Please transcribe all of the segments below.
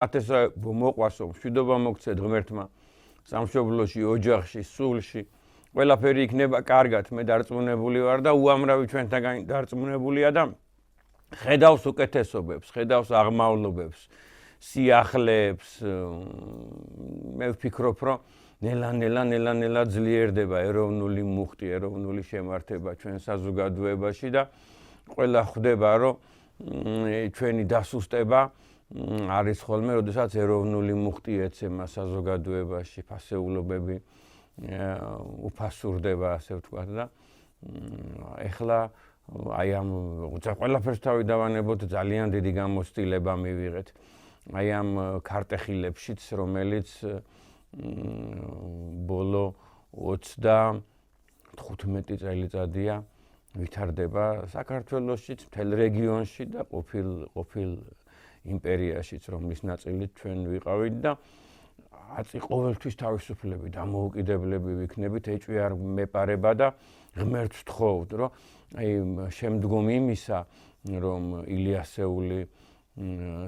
ათესავე მოყვასო, მშვიდობა მოგცეთ ღმერთმა, სამშობლოში, ოჯახში, სულში. ყველაფერი იქნება კარგად, მე დარწმუნებული ვარ და უამრავი ჩვენთაგანი დარწმუნებულია და ხედავს უკეთესობებს, ხედავს აღმავლობებს, სიახლეებს. მე ვფიქრობ, რომ ნელა ძლიერდება ეროვნული მუხტი, ეროვნული შემართება ჩვენ საზოგადოებაში და ყველა ხვდება, რომ ჩვენი დასუსტება არის ხოლმე, როდესაც ეროვნული მუხტი ეცემა საზოგადოებაში, ფასეულობები უფასურდება, ასე ვთქვათ და ეხლა აი ამ ყველაფერს თავი დავანებოთ, ძალიან დიდი გამოცდილება მივიღეთ. აი ამ ქარტეხილებშიც, რომელიც ბოლო 35 წელიწადია ვითარდება საქართველოშიც, მთელ რეგიონში და ყოფილ იმპერიაშიც, რომლის ნაწილით ჩვენ ვიყავით და ყოველთვის თავისუფლები, დამოუკიდებლები ვიქნებით, ეჭვი არ მეპარება და ღმერთს ვთხოვთ, რომ აი შემდგომ იმისა, რომ ილიასეული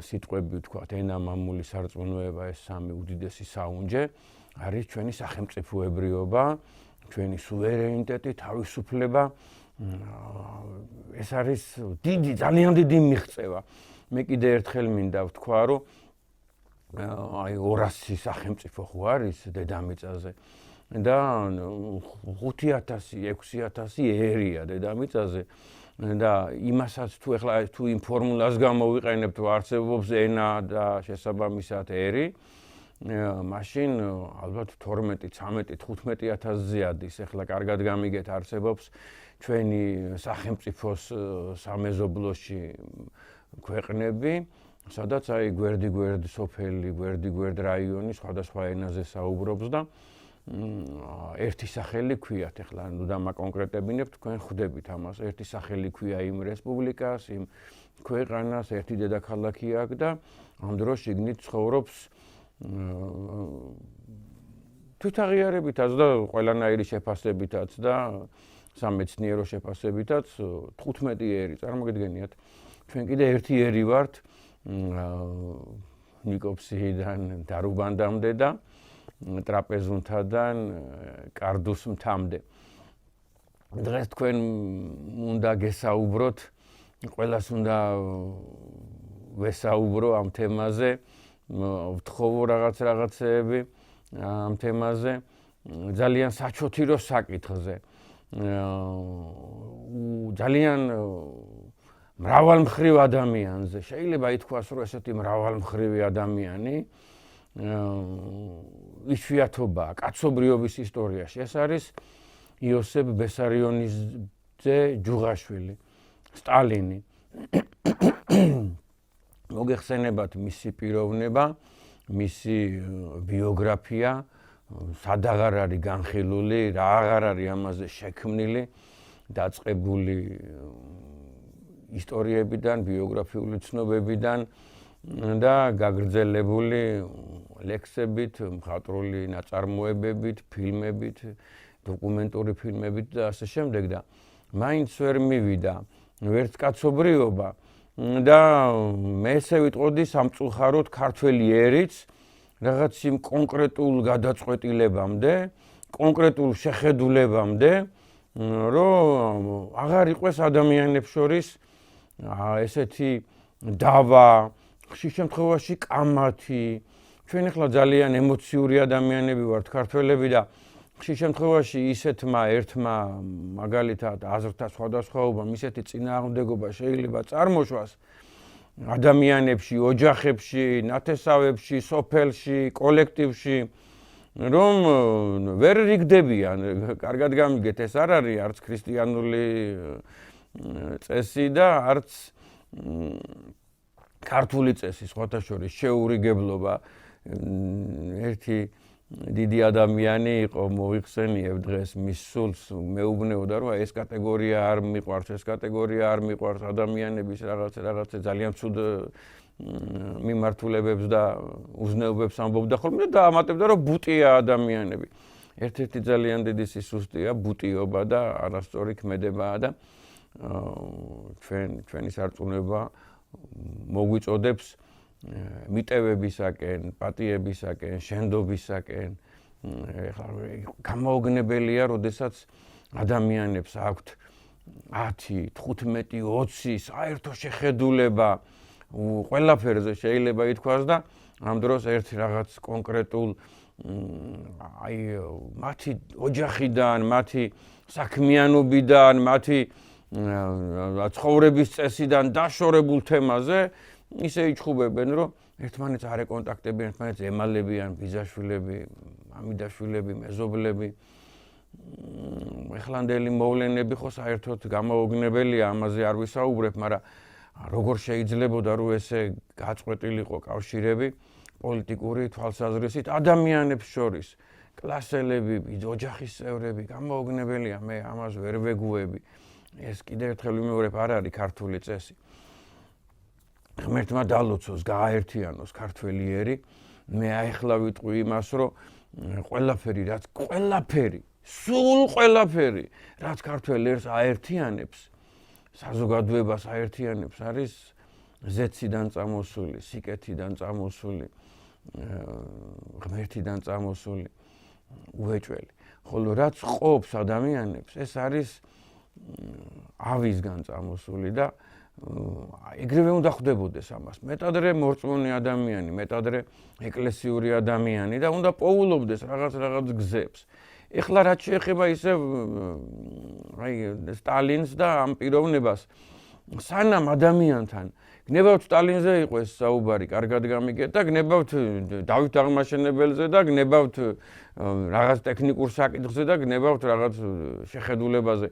სიტყვები ვთქვათ, ენა, მამული, სარწმუნოება, ეს სამი უდიდესი საუნჯე არის ჩვენი სახელმწიფოებრიობა, ჩვენი სუვერენიტეტი, თავისუფლება. ეს არის ძალიან დიდი მიღწევა. მე კიდე ერთხელ მინდა ვთქვა, რომ აი 200 სახელმწიფო ხო არის დედამიწაზე და 5000, 6000 ერია დედამიწაზე და იმასაც თუ იმ ფორმულას გამოვიყენებთ, რომ არსებობს ენა და შესაბამისად ერი, მაშინ ალბათ 12, 13, 15000-ზე ადის. ეხლა კარგად გამიგეთ, არსებობს ჩვენი სახელმწიფოს სამეზობლოში ქვეყნები, სადაც აი გვერდი სოფელი, გვერდი რაიონი სხვადასხვა ენაზე საუბრობს და ერთი სახელი ქვიათ. ეხლა ნუ დამაკონკრეტებინებთ, თქვენ ხვდებით ამას. ერთი სახელი ქვია იმ რესპუბლიკას, იმ ქვეყანას, ერთი დედაქალაქი აქვს და ამ დროს შიგნით ცხოვრობს თვითაღიარებითაც და ყველანაირი შეფასებითაც და სამეცნიერო შეფასებითაც 15 ერი. წარმოგიდგენიათ, ჩვენ კიდე ერთი ერი ვართ ნიკოფსიიდან დარუბანდამდე და ტრაპეზუნთიდან კარდუს მთამდე. დღეს თქვენ უნდა გესაუბროთ, ყველას უნდა ვესაუბრო ამ თემაზე, ვთხოვო რაღაცეები ამ თემაზე, ძალიან საჩოთირო საკითხზე. ძალიან მრავალმხრივ ადამიანზე. შეიძლება ითქვას, რომ ესეთი მრავალმხრივი ადამიანი იშვიათობაა კაცობრიობის ისტორიაში. ეს არის იოსებ ბესარიონიძე ჯუღაშვილი, სტალინი. მოგეხსენებათ მისი პიროვნება, მისი ბიოგრაფია, სადაღარ არის განხილული, რა აღარ არის ამაზე შექმნილი, დაწყებული ისტორიებიდან, ბიოგრაფიული ცნობებიდან და გაგრძელებული ლექსებით, მხატვრული ნაწარმოებებით, ფილმებით, დოკუმენტური ფილმებით და ასე შემდეგ და მაინც ვერ მივიდა ვერც კაცობრიობა და მე ესე ვიტყოდი სამწუხაროდ ქართველი ერიც რაღაც იმ კონკრეტულ გადაწყვეტილებამდე, კონკრეტულ შეხედულებამდე, რომ აღარ იყვეს ადამიანებს შორის ესეთი დავა, ხშირ შემთხვევაში კამათი. ჩვენ ახლა ძალიან ემოციური ადამიანები ვართ ქართველები და ხშირ შემთხვევაში ისეთმა ერთმა მაგალითად აზრთა სხვადასხვაობამ ისეთი წინააღმდეგობა შეიძლება წარმოშვას ადამიანებში, ოჯახებში, ნათესავებში, სოფელში, კოლექტივში, რომ ვერ რიგდებიან. კარგად გამიგეთ, ეს არ არის არც ქრისტიანული წესი და არც ქართული წესი, სხვათა შორის შეურიგებლობა. ერთი დიდი ადამიანი იყო, მოიხსენიებ დღეს მის სულს, მეუბნეოდა, რომ ეს კატეგორია არ მიყვარს, ეს კატეგორია არ მიყვარს, ადამიანების რაღაცა ძალიან ცუდ მიმართულებებს და უზნეობებს ამბობდა ხოლმე და ამატებდა, რომ ბუტია ადამიანები. ერთ-ერთი ძალიან დიდი სისუსტეა ბუტიობა და არასწორი ქმედებაა და ჩვენი სარწმუნოება მოგვიწოდებს მიტევებისაკენ, პატიებისაკენ, შენდობისაკენ. ეხლა გამოუგნებელია, როდესაც ადამიანებს აქვთ 10, 15, 20 საერთო შეხედულება ყველაფერზე შეიძლება ითქვას და ამ დროს ერთ რაღაც კონკრეტულ მათი ოჯახიდან, მათი საქმიანობიდან, მათი ცხოვრების წესიდან დაშორებულ თემაზე ისე იჩხუბებენ, რომ ერთმანეთს არ ეკონტაქტებიან, ერთმანეთს ემალებიან, ბიძაშვილები, მამიდაშვილები, მეზობლები. ეხლანდელი მოვლენები ხო საერთოდ გამოუგნებელია, ამაზე არ ვისაუბრებ, მაგრამ როგორ შეიძლებოდა რომ ესე გაწყვეტილიყო კავშირები პოლიტიკური თვალსაზრისით ადამიანებს შორის, კლასელები, ოჯახის წევრები, გამოუგნებელია, მე ამას ვერ ვეგუები. ეს კიდევ ერთხელ ვიმეორებ, არ არის ქართული წესი. ღმერთმა დალოცოს, გააერთიანოს ქართველი ერი. მე ახლა ვიტყვი იმას, რომ ყველაფერი, სულ ყველაფერი, რაც ქართველ ერს აერთიანებს, საზოგადოებას აერთიანებს, არის ზეციდან წამოსული, სიკეთიდან წამოსული, ღმერთიდან წამოსული უეჭველი. ხოლო რაც ყოფს ადამიანებს, ეს არის ავისგან წამოსული და ეგრევე უნდა ხვდებოდეს ამას. მეტადრე მორწმუნე ადამიანი, მეტადრე ეკლესიური ადამიანი და უნდა პოულობდეს რაღაც გზებს. ეხლა რაც შეეხება ისე სტალინს და ამ პიროვნებას, სანამ ადამიანთან გნებავთ სტალინზე იყო ეს საუბარი, კარგად გამიგეთ და გნებავთ დავით აღმაშენებელზე და გნებავთ რაღაც ტექნიკურ საკითხზე და გნებავთ რაღაც შეხედულებაზე.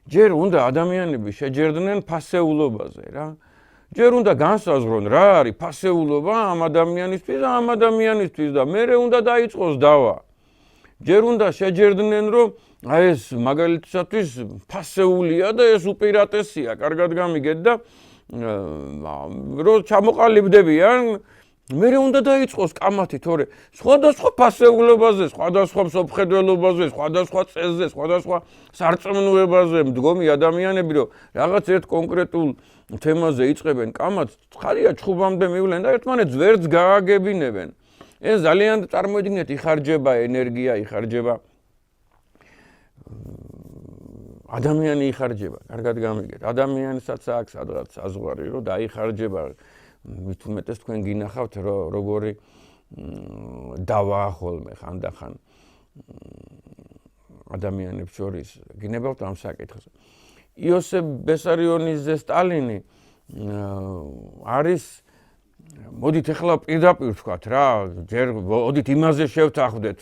ჯერ უნდა ადამიანები შეჯერდნენ ფასეულობაზე რა. ჯერ უნდა განსაზღვრონ რა არის ფასეულობა ამ ადამიანისთვის და ამ ადამიანისთვის და მერე უნდა დაიწყოს დავა. ჯერ უნდა შეჯერდნენ რომ აი ეს მაგალითისათვის ფასეულია და ეს უპირატესია, კარგად გამიგეთ და რომ ჩამოყალიბდებიან მერე უნდა დაიწყოს კამათი, თორე სხვადასხვა ფასეულობაზე, სხვადასხვა მსოფლმხედველობაზე, სხვადასხვა წესზე, სხვადასხვა სარწმუნოებაზე მდგომი ადამიანები, რომ რაღაც ერთ კონკრეტულ თემაზე იწყებენ კამათს, ხარია ჩხუბამდე მივლენ და ერთმანეთს ვერც გააგებინებენ. ეს ძალიან წარმოიდგინეთ, იხარჯება ენერგია, იხარჯება ადამიანი იხარჯება, კარგად გამიგეთ. ადამიანსაც აქვს სადღაც საზღვარი, რომ დაიხარჯება. მით უმეტეს თქვენ გინახავთ როგორი დავაა ხოლმე ხანდახან ადამიანებს შორის გინებავთ ამ საკითხზე. იოსებ ბესარიონის სტალინი არის მოდით ახლა პირდაპირ ვთქვათ რა, ჯერ მოდით იმაზე შევთანხმდეთ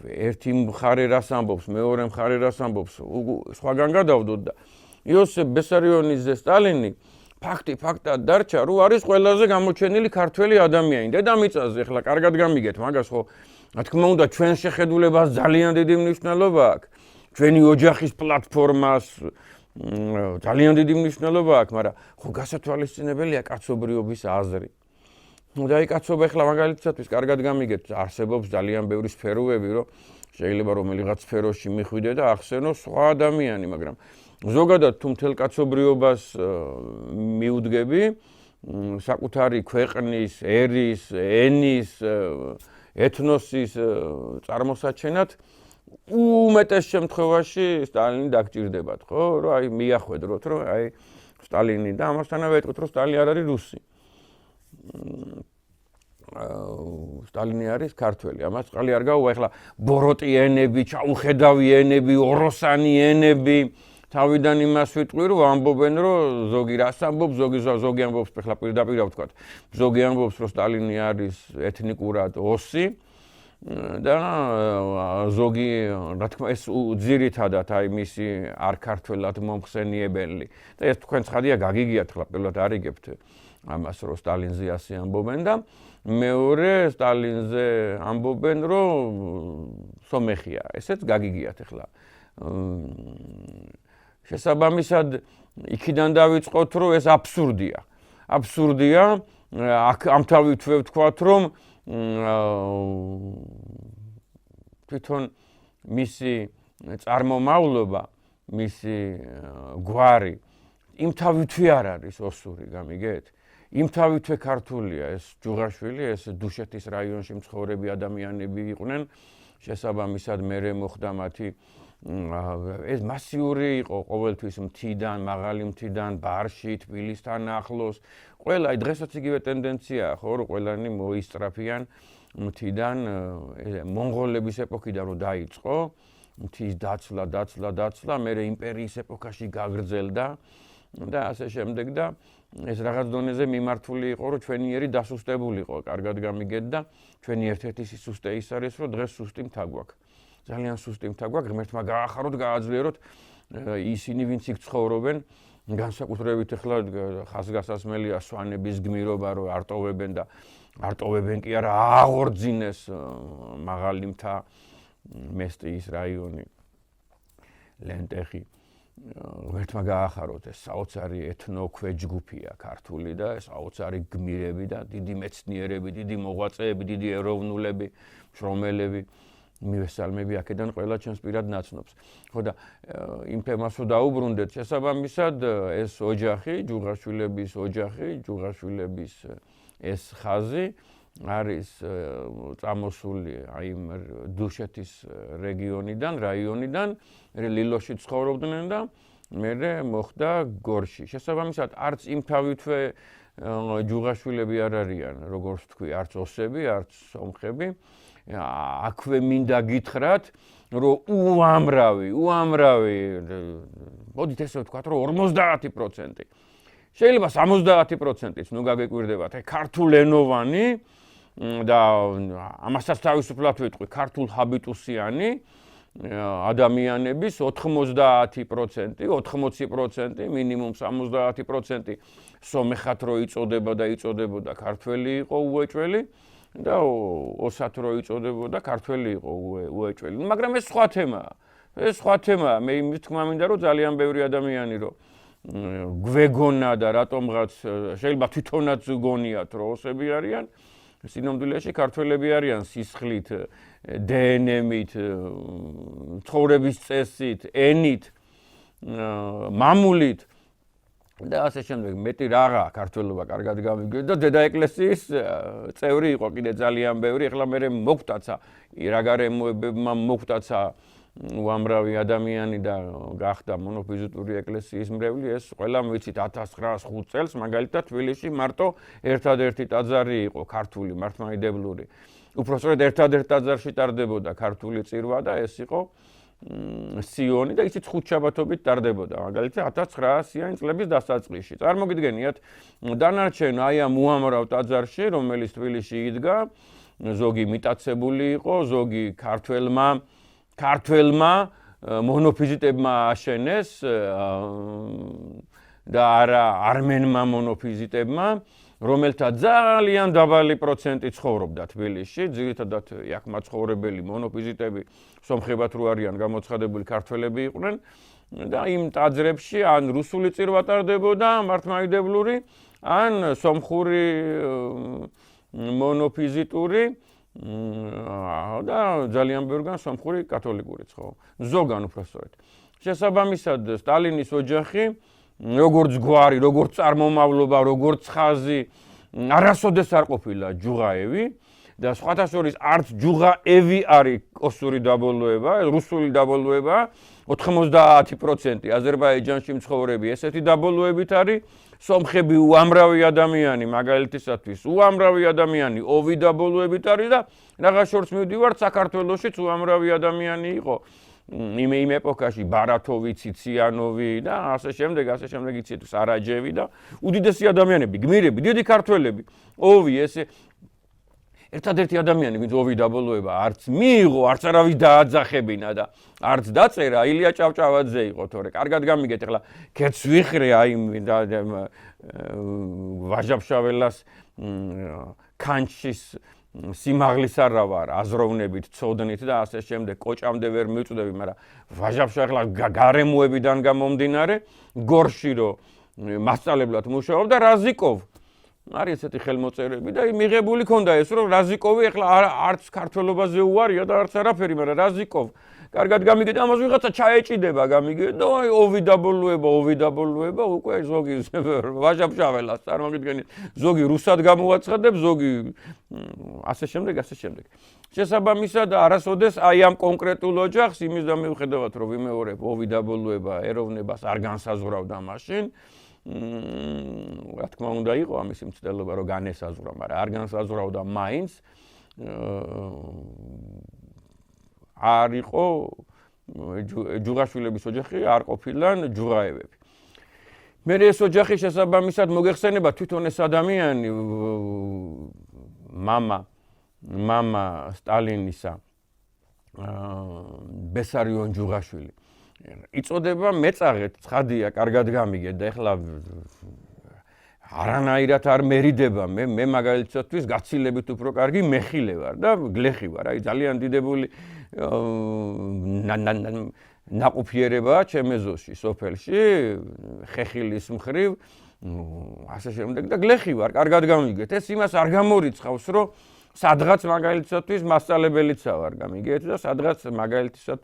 ერთი მხარე რას ამბობს, მეორე მხარე რას ამბობს, სხვაგან გადავდოთ და იოსებ ბესარიონის სტალინი ფაქტად დარჩა, რომ არის ყველაზე გამოჩენილი ქართველი ადამიანი. დედამიწაზე ახლა კარგად გამიგეთ, მაგას ხო რა თქმა უნდა ჩვენ შეხედულებას ძალიან დიდი მნიშვნელობა აქვს. ჩვენი ოჯახის პლატფორმას ძალიან დიდი მნიშვნელობა აქვს, მაგრამ ხო გასათვალისწინებელია კაცობრიობის აზრი. და აი კაცობა ახლა მაგალითისათვის კარგად გამიგეთ, არსებობს ძალიან ბევრი სფეროები, რომ შეიძლება რომელიღაც სფეროში მიხვიდე და ახსენო სხვა ადამიანი, მაგრამ ზოგადად თუ მთელ კაცობრიობას მიუდგები, საკუთარი ქვეყნის, ერის, ენის, ეთნოსის წარმოსაჩენად უმეტეს შემთხვევაში სტალინი დაგჭირდებათ, ხო? რომ აი მიახვედროთ, რომ აი სტალინი და ამასთანავე ეტყვით, რომ სტალინი არ არის რუსი. სტალინი არის ქართველი. ამას წყალი არ გაუვა. ახლა ბოროტი ენები, ჩაუხედავი ენები, ოროსანი ენები თავიდან იმას ვიტყვი, რომ ამბობენ, რომ ზოგი რას ამბობს, ზოგი ამბობს, ახლა პირდაპირ ვთქვათ, ზოგი ამბობს, რომ სტალინი არის ეთნიკურად ოსი და ზოგი, რა თქმა ეს ძირითადად აი მისი არ ქართველად მომხსენიებელი. და ეს თქვენ ცხადია გაგიგიათ, ახლა პირველად არ იგებთ ამას, რომ სტალინზე ასე ამბობენ და მეორე სტალინზე ამბობენ, რომ სომეხია. ესეც გაგიგიათ ახლა. შესაბამისად იქიდან დავიწყოთ, რომ ეს აბსურდია. აბსურდია, ამთავით ვთქვათ, რომ თვითონ მისი წარმომავლობა, მისი გვარი იმთავითვე არ არის ოსური, გამიგეთ? იმთავითვე ქართულია ეს ჯუღაშვილი, ეს დუშეთის რაიონში მცხოვრები ადამიანები იყვნენ. შესაბამისად მერე მოხდა მათი ეს მასიური იყო ყოველთვის მთიდან, მაღალი მთიდან, ბარში, თბილისთან ახლოს. ყველა დღესაც იგივე ტენდენციაა, ხო, რომ ყველანი მოისწრაფიან მთიდან მონღოლების ეპოქიდან რომ დაიწყო, მთის დაცლა, მერე იმპერიის ეპოქაში გაგრძელდა და ასე შემდეგ და ეს რაღაც დონეზე მიმართული იყო, რომ ჩვენიერი დასუსტებულიყო, კარგად გამიგეთ და ჩვენი ერთ-ერთი სისუსტე ის არის, რომ დღეს სუსტი მთა გვაქვს. ძალიან სუსტი მთა გვაქვს, ღმერთმა გაახაროთ, გააძლიეროთ ისინი, ვინც იქ ცხოვრობენ, განსაკუთრებით ახლა ხაზგასასმელია სვანების გმირობა, რომ არტოვებენ კი არა, აღორძინეს მაღალი მთა, მესტიის რაიონი, ლენტეხი. ღმერთმა გაახაროთ ეს საოცარი ეთნოქვეჯგუფია ქართული და ეს საოცარი გმირები და დიდი მეცნიერები, დიდი მოღვაწეები, დიდი ეროვნულები, შრომელები, მივესალმები აქედან ყველა ჩემს პირად ნაცნობს. ხო და იმ თემას რომ დაუბრუნდეთ, შესაბამისად ეს ოჯახი, ჯუღაშვილების ოჯახი, ჯუღაშვილების ეს ხაზი არის წამოსული აი დუშეთის რაიონიდან, ლილოში ცხოვრობდნენ და მერე მოხდა გორში. შესაბამისად არც იმთავითვე ჯუღაშვილები არ არიან, როგორც თქვი, არც ოსები, არც სომხები. აქვე მინდა გითხრათ, რომ უამრავი, მოდით ესე ვთქვათ, რომ 50%. შეიძლება 70%-იც ნუ გაგეკვირდებათ, აი ქართულენოვანი და ამასაც თავისუფლად ვიტყვი, ქართულ ჰაბიტუსიანი ადამიანების 90%, მინიმუმ 70% სომეხად რო იწოდებოდა ქართველი იყო უეჭველი და ოსად რო იწოდებოდა ქართველი იყო უეჭველი. მაგრამ ეს სხვა თემაა. მე იმის თქმა მინდა რომ ძალიან ბევრი ადამიანი რო გვეგონა და რატომღაც შეიძლება თვითონაც გონიათ რომ ოსები არიან, სინამდვილეში ქართველები არიან სისხლით, დნმ-ით, ცხოვრების წესით, ენით, მამულით და ასე შემდეგ. მეტი რაღა ქართველობა კარგად გამიგეთ და დედა ეკლესიის წევრი იყო კიდე ძალიან ბევრი. ეხლა მე მოგტაცა, რა გარემოებებმა მოგტაცა უამრავი ადამიანი და გახდა მონოფიზიტური ეკლესიის მრევლი. ეს ყველა ვიცით 1905 წელს მაგალითად თბილისში მარტო ერთადერთი ტაძარი იყო ქართული, მართლმადიდებლური. უпростоრედ ერთადერთ ტაძარში ტარდებოდა ქართული წირვა და ეს იყო სიონი და ისიც ხუთშაბათობით ტარდებოდა. მაგალითად 1900-იანი წლების დასაწყისში. წარმოგიდგენიათ, დანარჩენ აი ამ უამრავ ტაძარში, რომელიც თბილისში იდგა, ზოგი მიტაცებული იყო, ზოგი ქართველმა მონოფიზიტებმა აშენეს და არა არმენმა მონოფიზიტებმა, რომელთა ძალიან დაბალი პროცენტი ცხოვრობდა თბილისში, ძირითადად აქ მაცხოვრებელი მონოფიზიტები სომხებად რო არიან გამოცხადებული ქართველები იყვნენ და იმ ტაძრებში ან რუსული წირვა ტარდებოდა მართლმადიდებლური, ან სომხური მონოფიზიტური და ძალიან ბევრგან სომხური კათოლიკურიც, ხო? ზოგან უпростоრედ. შესაბამისად სტალინის ოჯახი როგორც გვარი, როგორც წარმომავლობა, როგორც ხაზი არასოდეს არ ყოფილა ჯუღაევი და სხვათა შორის არც ჯუღაევი არის ოსური დაბოლოება, რუსული დაბოლოება 90% აზერბაიჯანში მცხოვრები ესეთი დაბოლოებით არის, სომხები უამრავი ადამიანი, მაგალითისათვის უამრავი ადამიანი ოვი დაბოლოებით არის და რაღაც შორს მივდივართ, საქართველოშიც უამრავი ადამიანი იყო. იმ ეპოქაში ბარათოვი, ციციანოვი და ასე შემდეგ იცით სარაჯევი და უდიდესი ადამიანები, გმირები, დიდი ქართველები. ოვი ესე ერთადერთი ადამიანი, ვინც ოვი დაბოლოება არც მიიღო, არც არავის დააძახებინა და არც დაწერა, ილია ჭავჭავაძე იყო, თორე კარგად გამიგეთ, ახლა ქეთს ვიხრე აი ვაჟაბშაველას ქანჩის სიმაღლის არა ვარ აზროვნებით, ცოდნით და ასე შემდეგ, კოჭამდე ვერ მივწვდები, მაგრამ ვაჟაბშაველა გარემოებიდან გამომდინარე, გორში რო მასწავლებლად მუშაობდა რაზიკოვ არის ესეთი ხელმოწერები და მიღებული ქონდა ეს რომ რაზიკოვი ეხლა არც ქართველობაზე უარია და არც არაფერი, მაგრამ რაზიკოვ კარგად გამიგეთ, ამას ვიღაცა ჩაეჭიდება გამიგეთ და ოვიდაბოლუება უკვე ზოგი ვაჟაბშაველას წარმოგიდგენით, ზოგი რუსად გამოაცხადებს, ზოგი ასე შემდეგ. შესაბამისად არასოდეს აი ამ კონკრეტულ ოჯახს იმის და მიუხედავად რომ ვიმეორებ ოვიდაბოლუება ეროვნებას არ განსაზღვრავდა მაშინ რა თქმა უნდა იყო ამის მცდელობა რომ განესაზღვრა, მაგრამ არ განსაზღვრავდა მაინც არ იყო ჯუღაშვილების ოჯახი არ ყოფილან ჯუღაევები. მე ეს ოჯახი შესაბამისად მოგეხსენება თვითონ ეს ადამიანი მამა სტალინისა ბესარიონ ჯუღაშვილი იწოდება მეწაღეთ ცხადია კარგად გამიგეთ და ეხლა არანაირად არ მერიდება მე მაგალითად გაცილებით უფრო კარგი მეხილე ვარ და გლეხი ვარ აი ძალიან დიდებული ნაყოფიერებაა ჩემ ეზოში სოფელში ხეხილის მხრივ ასე შემდეგ და გლეხი ვარ კარგად გამიგეთ ეს იმას არ გამორიცხავს რომ სადღაც მაგალითად მასწავლებელიც ვარ გამიგეთ და სადღაც მაგალითად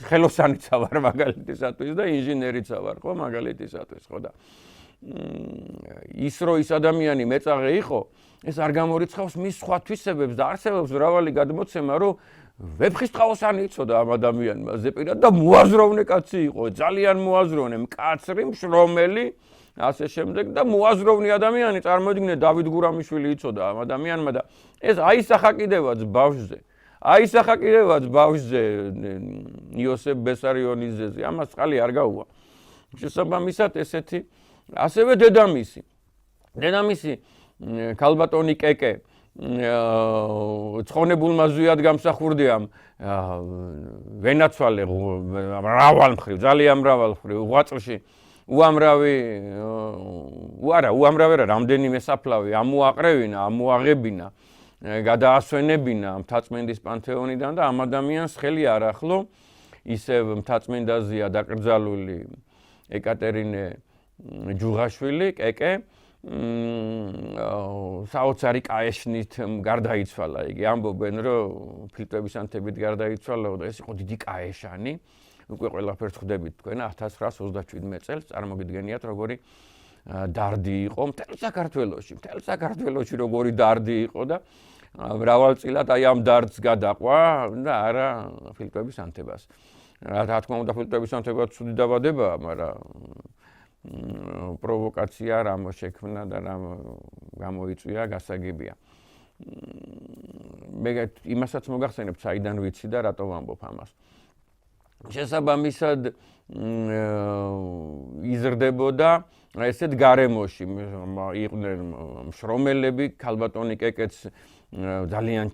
ხელოსანიცა ვარ მაგალითისათვის და ინჟინერიცა ვარ ხო მაგალითისათვის ხო და ის რო ის ადამიანი მეწაღე იყო ეს არ გამორიცხავს მის სხვა თვისებებს და არსებობს მრავალი გადმოცემა რომ ვეფხისტყაოსანი იცოდა ამ ადამიანმა ზეპირად და მოაზროვნე კაცი იყო ძალიან მოაზროვნე მკაცრი მშრომელი ასე შემდეგ და მოაზროვნე ადამიანი წარმოიდგინეთ დავით გურამიშვილი იცოდა ამ ადამიანმა და ეს აისახა კიდევაც ბავშვზე აისახა კიდევაც ბავშვზე იოსებ ბესარიონიძეზე ამას წყალი არ გაუვა შესაბამისად ესეთი ასევე დედამისი ქალბატონი კეკე ცხონებულმა ზვიად გამსახურდიამ ვენაცვალე მრავალ მხრივ ძალიან მრავალ მხრივ ღვაწლში უამრავი რამდენიმე საფლავი ამოაყრევინა ამოაღებინა გადაასვენებინა მთაწმენდის პანთეონიდან და ამ ადამიანს ხელი არ ახლო ისევ მთაწმენდაზეა დაკრძალული ეკატერინე ჯუღაშვილი კეკე საოცარი კაეშნით გარდაიცვალა იგი ამბობენ რომ ფილტვების ანთებით გარდაიცვალა და ეს იყო დიდი კაეშანი უკვე ყველაფერს ხვდებით თქვენ 1927 წელს წარმოგიდგენიათ როგორი დარდი იყო მთელ საქართველოში როგორი დარდი იყო და მრავალწილად აი ამ დარდს გადაყვა და არა ფილტვების ანთებას რა თქმა უნდა ფილტვების ანთება ცუდი დაბადებაა მაგრამ პროვოკაცია რამ შექმნა და რამ გამოიწვია გასაგებია მე იმასაც მოგახსენებ საიდან ვიცი და რატო ვამბობ ამას შესაბამისად იზრდებოდა ესეთ გარემოში იყვნენ მშრომელები ქალბატონი კეკეც ძალიან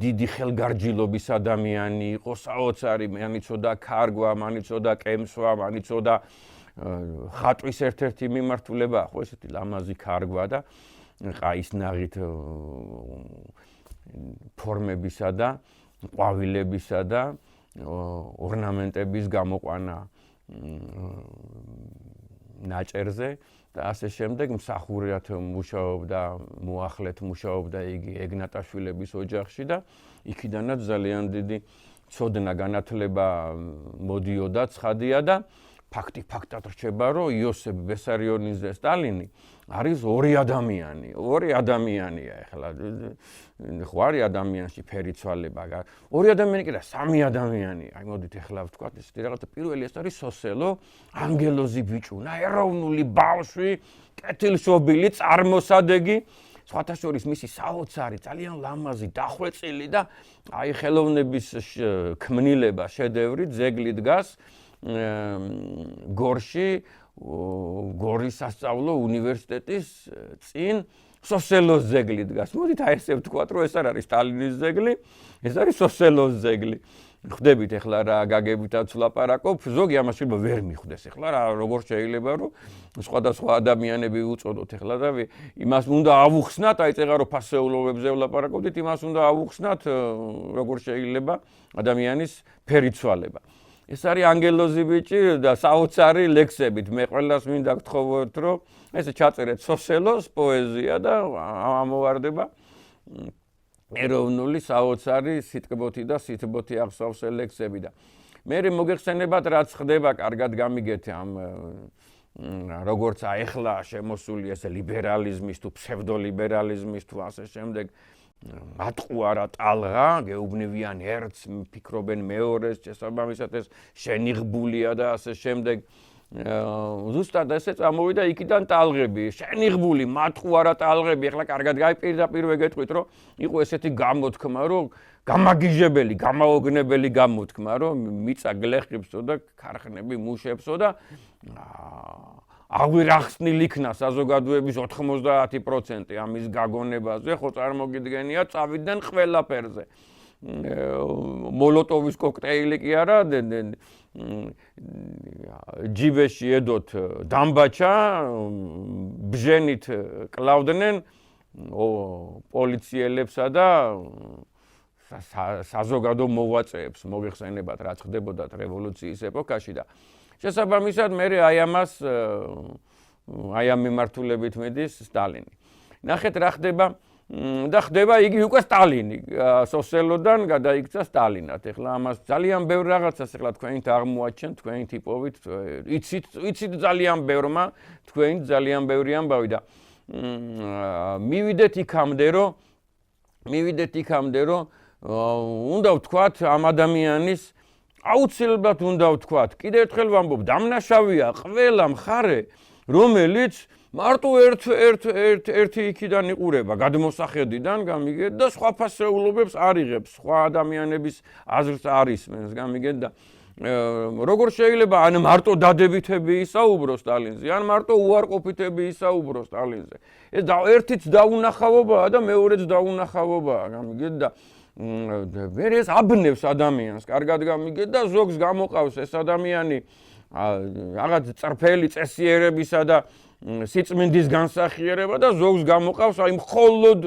დიდი ხელგარჯილობის ადამიანი იყო საოცარი მან იცოდა ქარგვა მან იცოდა კემსვა მან იცოდა ხატვის ერთ-ერთი მიმართულება ხო ესეთი ლამაზი ქარგვა და ყაის ნაღით ფორმებისა და ყვავილებისა და ორნამენტების გამოყვანა ნაჭერზე და ასე შემდეგ მსახურად მუშაობდა მოახლედ მუშაობდა იგი ეგნატაშვილების ოჯახში და იქიდანაც ძალიან დიდი ცოდნა განათლება მოდიოდა ცხადია და ფაქტი ფაქტად რჩება რომ იოსებ ბესარიონიძე სტალინი არის ორი ადამიანია ეხლა ხო არის ადამიანში ფერიცვალება ორი ადამიანი კი და სამი ადამიანია აი მოდით ეხლა ვთქვათ ესეთი რაღაცა პირველი ეს არის სოსელო ანგელოზი ბიჭუნა ეროვნული ბავშვი კეთილშობილი წარმოსადეგი სხვათა შორის მისი საოცარი ძალიან ლამაზი დახვეწილი და აი ხელოვნების ქმნილება შედევრი ძეგლი დგას გორში გორის სასწავლო უნივერსიტეტის წინ სოსელოს ძეგლი დგას. მოდით აი ესე ვთქვათ, რომ ეს არ არის სტალინის ძეგლი, ეს არის სოსელოს ძეგლი. ხვდებით ეხლა რა გაგებითაც ვლაპარაკობ, ზოგი ამას შეიძლება ვერ მიხვდეს ეხლა რა როგორ შეიძლება რომ სხვადასხვა ადამიანები უწოდოთ ეხლა და იმას უნდა ავუხსნათ, აი წეღა რომ ფასეულობებზე ვლაპარაკობდით, იმას უნდა ავუხსნათ როგორ შეიძლება ადამიანის ფერიცვალება. ეს არის ანგელოზი ბიჭი და საოცარი ლექსებით. მე ყველას მინდა გთხოვოთ, რომ ესე ჩაწერეთ სოსელოს პოეზია და ამოვარდება ეროვნული საოცარი სიტყვოთი და სითბოთი აღსავსე ლექსები და მე მოგეხსენებათ რაც ხდება, კარგად გამიგეთ ამ როგორც ახლა შემოსული ეს ლიბერალიზმის თუ ფსევდოლიბერალიზმის თუ ასე შემდეგ მატყუარა ტალღა, გეუბნებიან ერთს, ფიქრობენ მეორეს, შესაბამისად ეს შენიღბულია და ასე შემდეგ. ზუსტად ესე წამოვიდა იქიდან ტალღები, შენიღბული, მატყუარა ტალღები. ახლა კარგად პირდაპირ გეტყვით, რომ იყო ესეთი გამოთქმა, რომ გამაგიჟებელი, გამაოგნებელი გამოთქმა, რომ მიწა გლეხებსო და ქარხნები მუშებსო და აღვირახსნილ იქნა საზოგადოების 90% ამის გაგონებაზე, ხო წარმოგიდგენია, წავიდნენ ყველაფერზე. მოლოტოვის კოქტეილი კი არა, ჯიბეში ედოთ დამბაჩა, ბჟენით კლავდნენ პოლიციელებსა და საზოგადო მოღვაწეებს, მოგეხსენებათ, რაც ხდებოდათ რევოლუციის ეპოქაში და შესაბამისად მე აი ამ მიმართულებით მიდის სტალინი. ნახეთ რა ხდება და ხდება იგი უკვე სტალინი. სოსელოდან გადაიქცა სტალინად. ეხლა ამას ძალიან ბევრ რაღაცას ეხლა თქვენით აღმოაჩენ, თქვენი ტიპობით, იცით ძალიან ბევრმა, თქვენით ძალიან ბევრი ამბავი და მივიდეთ იქამდე, რომ უნდა ვთქვათ ამ ადამიანის აუცილებლად უნდა ვთქვათ, კიდევ ერთხელ ვამბობ, დამნაშავეა ყველა მხარე, რომელიც მარტო ერთი იქიდან იყურება, გადმოსახედიდან გამიგეთ და სხვა ფასეულობებს არ იღებს, სხვა ადამიანების აზრს არ ისმენს, გამიგეთ და როგორ შეიძლება ან მარტო დადებითები ისაუბრო სტალინზე, ან მარტო უარყოფითები ისაუბრო სტალინზე. ეს ერთიც დაუნახავობაა და მეორეც დაუნახავობაა, გამიგეთ და ვერ ეს აბნევს ადამიანს, კარგად გამიგეთ და ზოგს გამოყავს ეს ადამიანი რაღაც წრფელი წესიერებისა და სიწმინდის განსახიერება და ზოგს გამოყავს აი მხოლოდ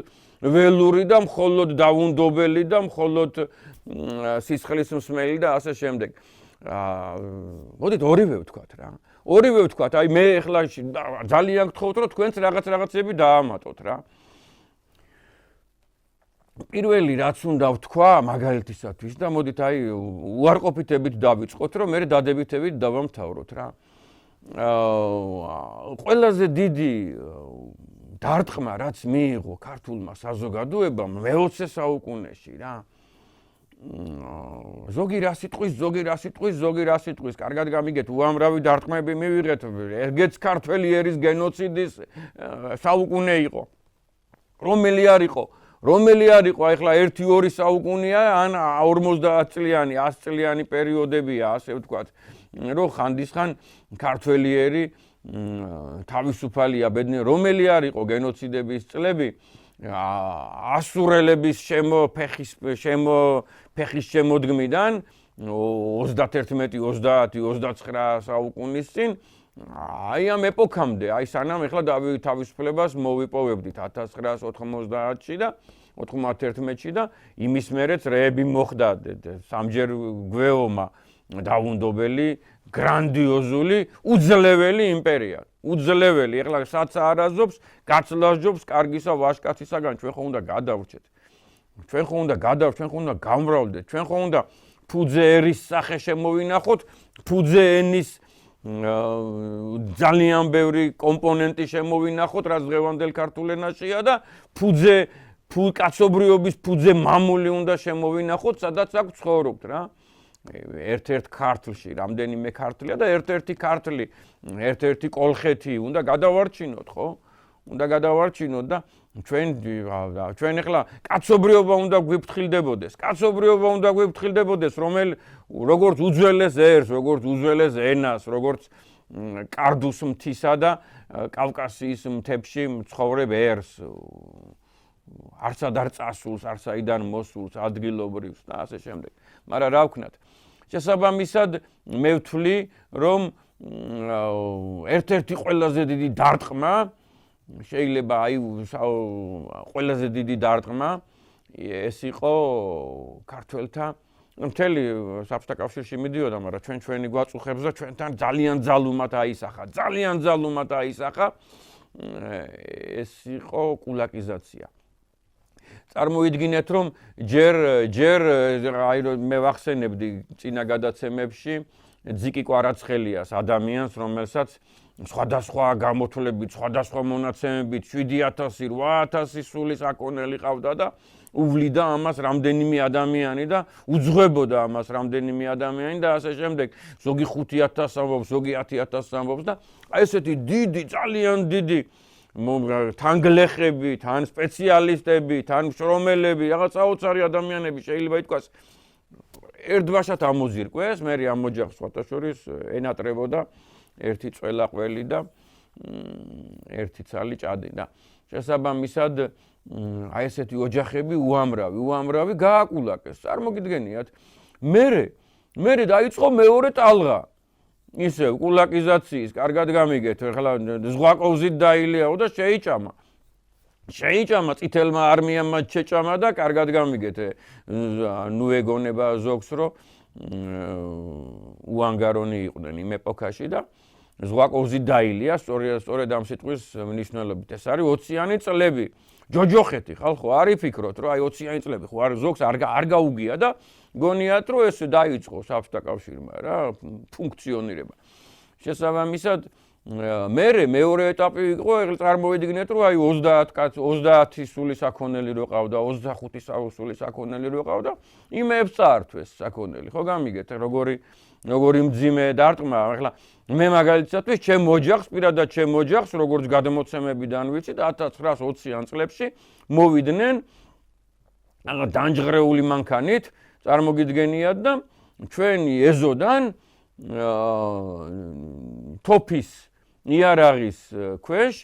ველური და მხოლოდ დაუნდობელი და მხოლოდ სისხლის მსმელი და ასე შემდეგ. მოდით ორივე ვთქვათ რა. ორივე ვთქვათ, აი მე ახლა ძალიან გთხოვთ, რომ თქვენც რაღაცები დაამატოთ რა. პირველი რაც უნდა ვთქვა მაგალითისათვის და მოდით აი უარყოფითებით დავიწყოთ, რომ მე დადებითებით დავამთავროთ რა. ყველაზე დიდი დარტყმა რაც მიიღო ქართულმა საზოგადოებამ მე-20 საუკუნეში რა. ზოგი რა სიტყვის, კარგად გამიგეთ, უამრავი დარტყმები მივიღეთ, ეგეც ქართველი ერის გენოციდის საუკუნე იყო. რომელი არ იყო, ახლა 1-2 საუკუნეა, ან 50 წლიანი, 100 წლიანი პერიოდებია, ასე ვთქვათ, რომ ხანდისხან ქართველი ერი თავისუფალია ბედნიერი, რომელი არ იყო გენოციდების წლები, ასურელების ფეხის შემოდგმიდან 31, 30, 29 საუკუნის წინ აი ამ ეპოქამდე, აი სანამ ახლა თავისუფლებას მოვიპოვებდით 1990-ში და 91-ში და იმის მერეც რეები მოხდა სამჯერ გვეომა დაუნდობელი, გრანდიოზული, უძლეველი იმპერია. უძლეველი, ახლა სადაც არაზობს, გაცლასჯობს კარგისა ვაჟკაცისაგან, ჩვენ ხო უნდა გადავრჩეთ. ჩვენ ხო უნდა გამრავლდეთ, ჩვენ ხო უნდა ფუძე ერის სახე შემოვინახოთ, ფუძე ენის ძალიან ბევრი კომპონენტი შემოვინახოთ, რაც დღევანდელ ქართულ ენაშია და კაცობრიობის ფუძე მამული უნდა შემოვინახოთ, სადაც აქ ცხოვრობთ რა. ერთ-ერთ ქართლში რამდენიმე ქართლია და ერთ-ერთი ქართლი, ერთ-ერთი კოლხეთი უნდა გადავარჩინოთ, ხო? უნდა გადავარჩინოთ და ჩვენ ახლა კაცობრიობა უნდა გვიფრთხილდებოდეს, როგორც უძველეს ერს, როგორც უძველეს ენას, როგორც კარდუს მთისა და კავკასიის მთებში მცხოვრებ ერს, არცად არ წასულს, არცაიდან მოსულს, ადგილობრივს და ასე შემდეგ. მაგრამ რა ვქნათ? შესაბამისად მე ვთვლი, რომ ერთ-ერთი ყველაზე დიდი დარტყმა შეიძლება აი ყველაზე დიდი დარტყმა ეს იყო ქართველთა მთელი საბჭოთა კავშირში მიდიოდა, მაგრამ ჩვენი გვაწუხებს და ჩვენთან ძალიან ძალუმატ აისახა. ეს იყო კულაკიზაცია. წარმოიდგინეთ, რომ ჯერ მე ვახსენებდი წინა გადაცემებში ძიკი კვარაცხელიას ადამიანს, რომელსაც სხვადასხვა გამოთვლებით, სხვადასხვა მონაცემებით 7000, 8000 სულის აქონელი ყავდა და უვლიდა ამას რამდენიმე ადამიანი და უძღვებოდა ამას რამდენიმე ადამიანი და ასე შემდეგ. ზოგი 5000 ამბობს, ზოგი 10000 ამბობს და აი ესეთი დიდი, ძალიან დიდი თან გლეხები, თან სპეციალისტები, თან მშრომელები, რაღაც საოცარი ადამიანები შეიძლება ითქვას ერთბაშად ამოზირკვეს, მე ამ ოჯახს სხვათაშორის ენატრებოდა ერთი წველაყველი და ერთი ცალი ჭადი და შესაბამისად აი ესეთი ოჯახები უამრავი გააკულაკეს. წარმოგიდგენიათ, მე დაიწყო მეორე ტალღა. ისე კულაკიზაციის, კარგად გამიგეთ, ახლა ზღვაკოვზით დაილიაო და შეიჭამა წითელმა არმიამ შეჭამა და კარგად გამიგეთ, ნუ ეგონება ზოგს, რომ უანგარონი იყვნენ იმ ეპოქაში და ზღვაკოვზით დაილია, სწორედ ამ სიტყვის მნიშვნელობით. ეს არის 20-იანი წლები. ჯოჯოხეთი ხალხო, არ იფიქროთ, რომ აი 20-იანი წლები ხო არ ზოგს არ გაუგია და გონიათ, რომ ეს დაიწყო საბჭოთა კავშირმა რა ფუნქციონირება. შესაბამისად, მეორე ეტაპი იყო, ეგრე წარმოიდგინეთ, რომ აი 30 სულის აქონელი რო ყავდა, 25 სულის აქონელი რო ყავდა, იმებს წაართვეს აქონელი. ხო გამიგეთ, როგორი მძიმე დარტყმა. ახლა მე მაგალითად ჩემ ოჯახს, პირადად ჩემ ოჯახს, როგორც გადმოცემებიდან ვიცით, 1920-იან წლებში მოვიდნენ დანჯღრეული მანქანით, წარმოგიდგენიათ და ჩვენი ეზოდან თოფის იარაღის ქვეშ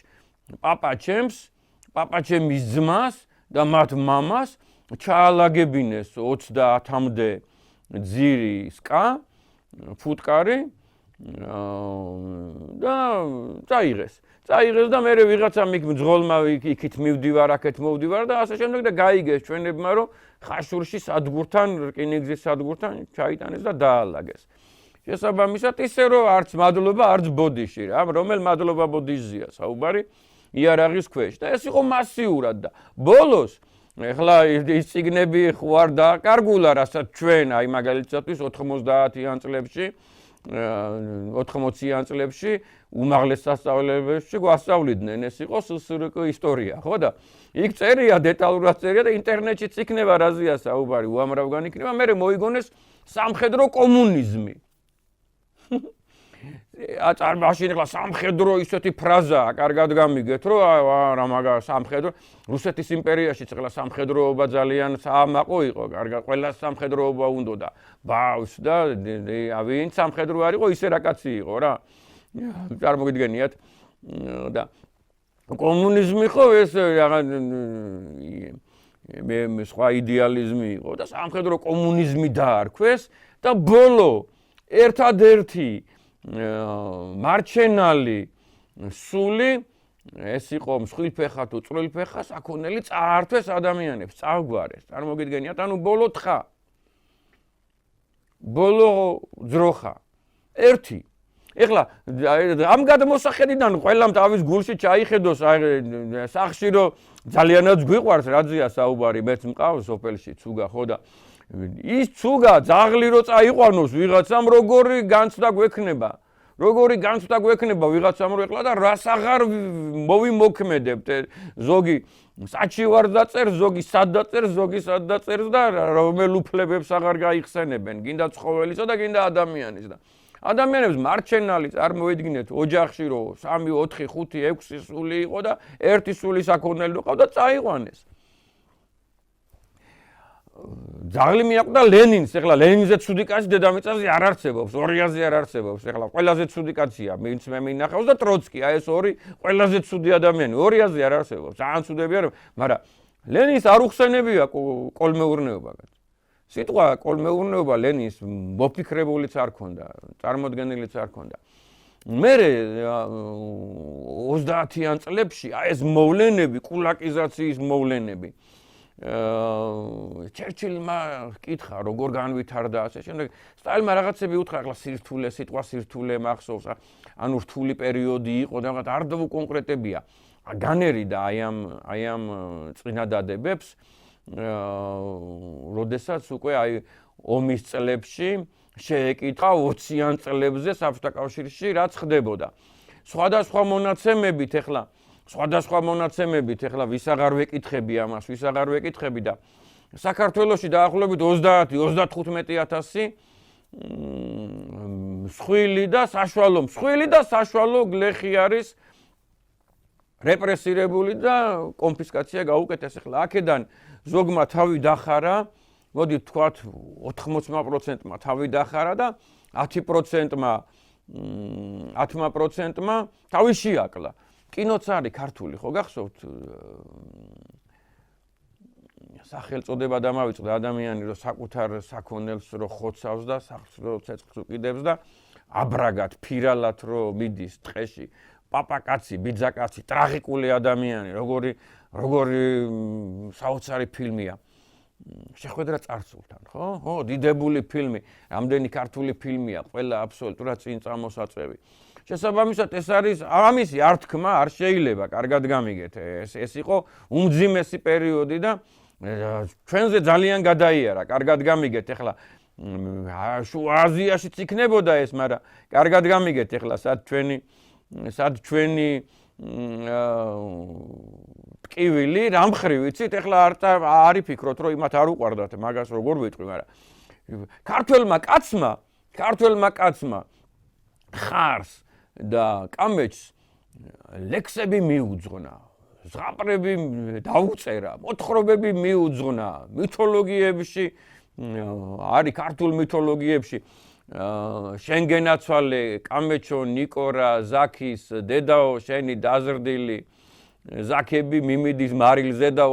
პაპაჩემის ძმას და მათ მამას ჩაალაგებინეს 30-მდე ძირი სკა, ფუტკარი და წაიღეს და მე ვიღაცამ იქ მძღოლმა იქით მივდივარ, აქეთ მოვდივარ და ასე შემდეგ და გაიგეს ჩვენებმა, რომ ხაშურში რკინიგზის სადგურთან ჩაიტანეს და დაალაგეს. შესაბამისად ისე რომ არც მადლობა, არც ბოდიში რა, რომელ მადლობა ბოდიშზეა საუბარი იარაღის ქვეშ და ეს იყო მასიურად და ბოლოს ეხლა ის ციგნები ხო არ დააკარგულა, რასაც ჩვენ აი მაგალითად 90-იან წლებში 80-იან წლებში უმაღლეს სასწავლებელებში გვასწავლიდნენ, ეს იყო სსრკ ისტორია, ხო და იქ წერია, დეტალურად წერია და ინტერნეტშიც იქნება რაზეა საუბარი, უამრავგან იქნება, მე მოიგონეს სამხედრო კომუნიზმი. მაშინ ახლა სამხედრო ისეთი ფრაზაა, კარგად გამიგეთ, რომ რა მაგა სამხედრო რუსეთის იმპერიაში ახლა სამხედროობა ძალიან საამაყო იყო, კარგად ყველა სამხედროობა უნდოდა. ბავშვს და ვინ სამხედრო არ იყო, ისე რა კაცი იყო რა. წარმოგიდგენიათ და კომუნიზმი ხო ეს მე სხვა იდეალიზმი იყო და სამხედრო კომუნიზმი დაარქვეს და ბოლო ერთადერთი მარჩენალი სული ეს იყო მსხვილფეხა თუ წვრილფეხა საქონელი წაართვეს ადამიანებს, წაგვარეს. წარმოგიდგენიათ, ანუ ბოლო თხა. ბოლო ძროხა. ერთი. ეხლა ამ გადმოსახედიდან ყველამ თავის გულში ჩაიხედოს სახში რომ ძალიანაც გვიყვარს რაზეა საუბარი, მეც მყავს სოფელში ცუგა ხო და ის ცუგა ძაღლი რო წაიყვანოს ვიღაცამ როგორი განცდა გვექნება ვიღაცამ რო ეხლა და რას აღარ მოვიმოქმედებთ ზოგი საჩი ვარ დაწერს ზოგი სად დაწერს ზოგი სად დაწერს და რომელ უფლებებს აღარ გაიხსენებენ გინდა ცხოველისა და გინდა ადამიანის და ადამიანებს მარჩენალი წარმოედგინეთ ოჯახში რომ 3 4 5 6 სული იყო და ერთი სული საქონელი იყო და წაიყვანეს ძაღლი მიაკვდა ლენინს, ეხლა ლენინზე ცუდი კაცი დედამიწაზე არ არსებობს, ორიაზე არ არსებობს, ეხლა ყველაზე ცუდი კაცია, ვინც მე მინახავს და ტროცკი, აი ეს ორი ყველაზე ცუდი ადამიანი, ორიაზე არ არსებობს, ძალიან ცუდები არის, მაგრამ ლენინს არ უხსენებია კოლმეურნეობა. სიტყვა კოლმეურნეობა ლენინს მოფიქრებულიც არ ქონდა, წარმოდგენილიც არ ქონდა. მე 30-იან წლებში აი ეს მოვლენები, კულაკიზაციის მოვლენები ჩერჩილმა კითხა როგორ განვითარდა ასე შემდეგ სტალინმა რაღაცები უთხრა ახლა სიტყვა სირთულე მახსოვს ანუ რთული პერიოდი იყო და რაღაც არ დაუკონკრეტებია განერიდა აი ამ წინადადებებს როდესაც უკვე აი ომის წლებში შეეკითხა 20-იან წლებზე საბჭოთა კავშირში რაც ხდებოდა სხვადასხვა მონაცემებით ახლა ვის აღარ ვეკითხები ამას ვის აღარ ვეკითხები და საქართველოში დაახლოებით 30-35,000 მსხვილი და საშუალო გლეხი არის რეპრესირებული და კონფისკაცია გაუკეთეს ახლა აქედან ზოგმა თავი დახარა მოდი თქვათ 80%-მა თავი დახარა და 10%-მა თავი შეაკლა კინოც არის ქართული ხო გახსოვთ სახელწოდება დამავიწყდა ადამიანი რომ საკუთარ საქონელს რო ხოცავს და ცეცხლს უკიდებს და აბრაგად ფირალად რო მიდის ტყეში პაპაკაცი ბიძაკაცი ტრაგიკული ადამიანი როგორი საოცარი ფილმია შეხვედრა წარსულთან ხო დიდებული ფილმი რამდენი ქართული ფილმია ყველა აბსოლუტურად წინ წამოსაწევი შესაბამისად ეს არის ამისი არ თქმა არ შეიძლება კარგად გამიგეთ ეს იყო უმძიმესი პერიოდი და ჩვენზე ძალიან გადაიარა კარგად გამიგეთ ახლა შუა აზიაშიც იქნებოდა ეს მაგრამ კარგად გამიგეთ ახლა სად ჩვენი ტკივილი რამხრივ იცით ახლა არ იფიქროთ რომ იმათ არ უყვარდათ მაგას როგორ ვიტყვი მაგრამ ქართველმა კაცმა ხარს და კამეჩს ლექსები მიუძღვნა ზღაპრები დაუწერა მოთხრობები მიუძღვნა მითოლოგიებში არის ქართულ მითოლოგიებში შენგენაცვალე კამეჩო ნიკორა ზაქის დედაო შენი დაზრდილი ზაქები მიმიდის მარილზე და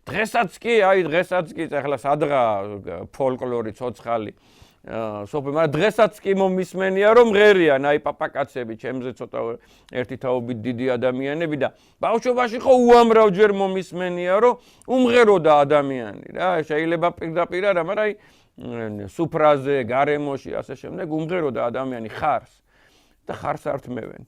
დღესაც კი ახლა სადღა ფოლკლორი ცოცხალი სოფი მაგრამ დღესაც კი მომისმენია რომ მღერიან აი პაპაკაცები ჩემზე ცოტა ერთი თაობით დიდი ადამიანები და ბავშვობაში ხო უამრავჯერ მომისმენია რომ უმღეროდა ადამიანი რა შეიძლება პირდაპირ არა მაგრამ აი სუფრაზე გარემოში ასე შემდეგ უმღეროდა ადამიანი ხარს და ხარს ართმევენ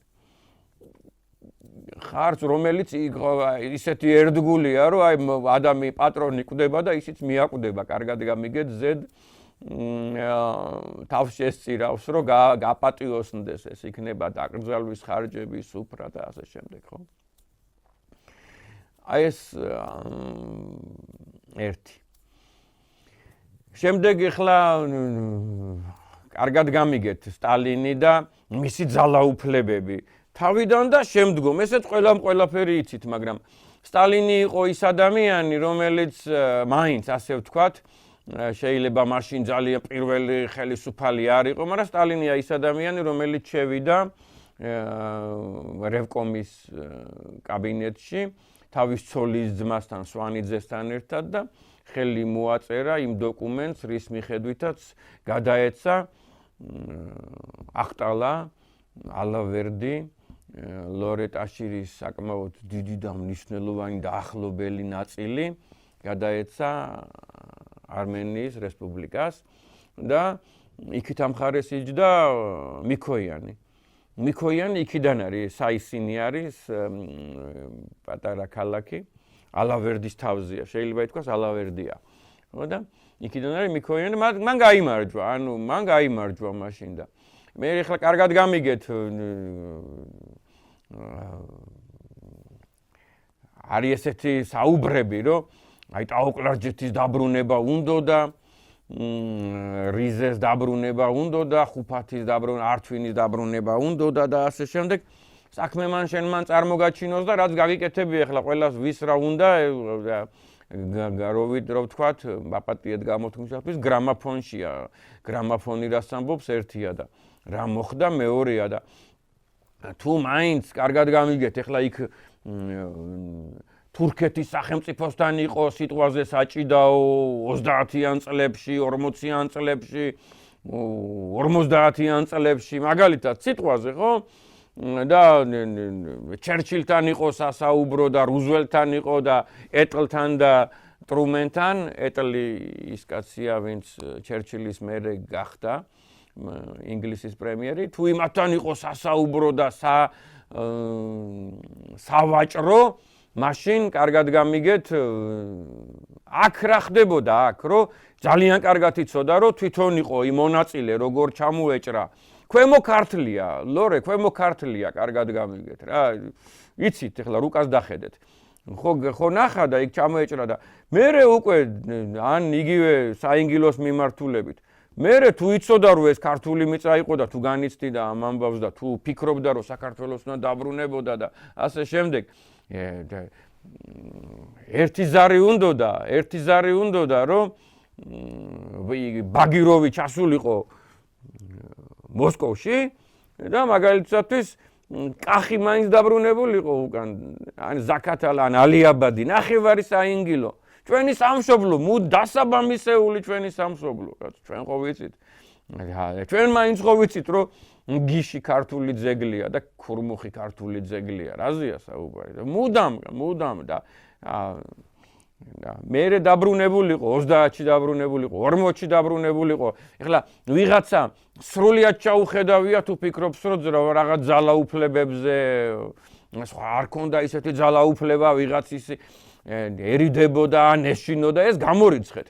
ხარს რომელიც ისეთი ერთგულია რომ აი ადამი პატრონი კვდება და ისიც მიაკვდება კარგად გამიგეთ ზედ თავს შესწირავს რომ გაპატიოსნდეს ეს იქნება დაკრძალვის ხარჯები სუფრა და ასე შემდეგ ხო აი ეს ერთი შემდეგ ახლა კარგად გამიგეთ სტალინი და მისი ძალაუფლებები თავიდან და შემდგომ ესეც ყველაფერი იცით მაგრამ სტალინი იყო ის ადამიანი რომელიც მაინც ასე ვთქვათ შეიძლება მაშინ ძალიან პირველი ხელისუფალი არ იყო მაგრამ სტალინია ის ადამიანი რომელიც შევიდა რევკომის კაბინეტში თავის ცოლის ძმასთან სვანიძესთან ერთად და ხელი მოაწერა იმ დოკუმენტს რის მიხედვითაც გადაეცა ახტალა ალავერდი ლორეტაშირის საკმაოდ დიდი და მნიშვნელოვანი და ახლობელი ნაწილი გადაეცა არმენიის რესპუბლიკას და იქით ამ მხარეს იჯდა მიქოიანი იქიდან არის საისინი არის პატარა ქალაქი ალავერდის თავზეა შეიძლება ითქვას ალავერდია ხო და იქიდან არის მიქოიანი მან გაიმარჯვა მაშინ და მე ახლა კარგად გამიგეთ არის ესეთი საუბრები რომ აი ტაოკლარჯეთის დაბრუნება უნდოდა რიზეს დაბრუნება უნდოდა ხუფათის დაბრუნება ართვინის დაბრუნება უნდოდა და ასე შემდეგ საქმე მან წარმოგაჩინოს და რაც გაგიკეთები ახლა ყველას ვის რა უნდა რო ვთქვათ აპატიეთ გამოთქმისათვის გრამაფონშია გრამაფონი რას ამბობს ერთია და რა მოხდა მეორეა და თუ მაინც კარგად გამიგეთ ახლა იქ თურქეთის სახელმწიფოსთან იყო სიტყვაზე საჭიდაო 30-იან წლებში 40-იან წლებში 50-იან წლებში მაგალითად სიტყვაზე ხო და ჩერჩილთან იყო სასაუბრო და რუზველტთან იყო და ეტლთან და ტრუმენთან, ეტლი ის კაცია, ვინც ჩერჩილის მერე გახდა ინგლისის პრემიერი, თუ იმათთან იყო სასაუბრო და სავაჭრო, მაშინ კარგად გამიგეთ, აქ რა ხდებოდა აქ, რომ ძალიან კარგად იცოდა, რომ თვითონ იყო იმ მონაწილე, როგორ ჩამოეჭრა. ქვემო ქართლია, ლორე, ქვემო ქართლია, კარგად გამიგეთ რა. იცით, ეხლა რუკას დახედეთ. ხო ნახა და იქ ჩამოეჭრა და მერე უკვე ან იგივე საინგილოს მიმართულებით. მერე თუ იცოდა რომ ეს ქართული მიწა იყო და თუ განიცდიდა ამ ამბავს და თუ ფიქრობდა რომ საქართველოს უნდა დაბრუნებოდა და ასე შემდეგ ერთი ზარი უნდოდა რომ ბაგიროვი ჩასულიყო მოსკოვში და მაგალითად კახი მაინც დაბრუნებულიყო უკან ან ზაქათალა ან ალიაბადი ნახევარი საინგილო ჩვენი სამშობლო დასაბამისეული ჩვენი სამშობლო ჩვენ ხო ვიცით ჩვენ მაინც ხო ვიცით რომ გიში ქართული ძეგლია და ქურმუხი ქართული ძეგლია რაზეა საუბარი მუდამ და მერე დაბრუნებულიყო 30-ში დაბრუნებულიყო 40-ში დაბრუნებულიყო ეხლა ვიღაცა სრულიად ჩაუხედავია თუ ფიქრობს რომ რაღაც ძალაუფლებებზე სხვა არ ქონდა ისეთი ძალაუფლება ვიღაცის ერიდებოდა ან ეშინოდა ეს გამორიცხეთ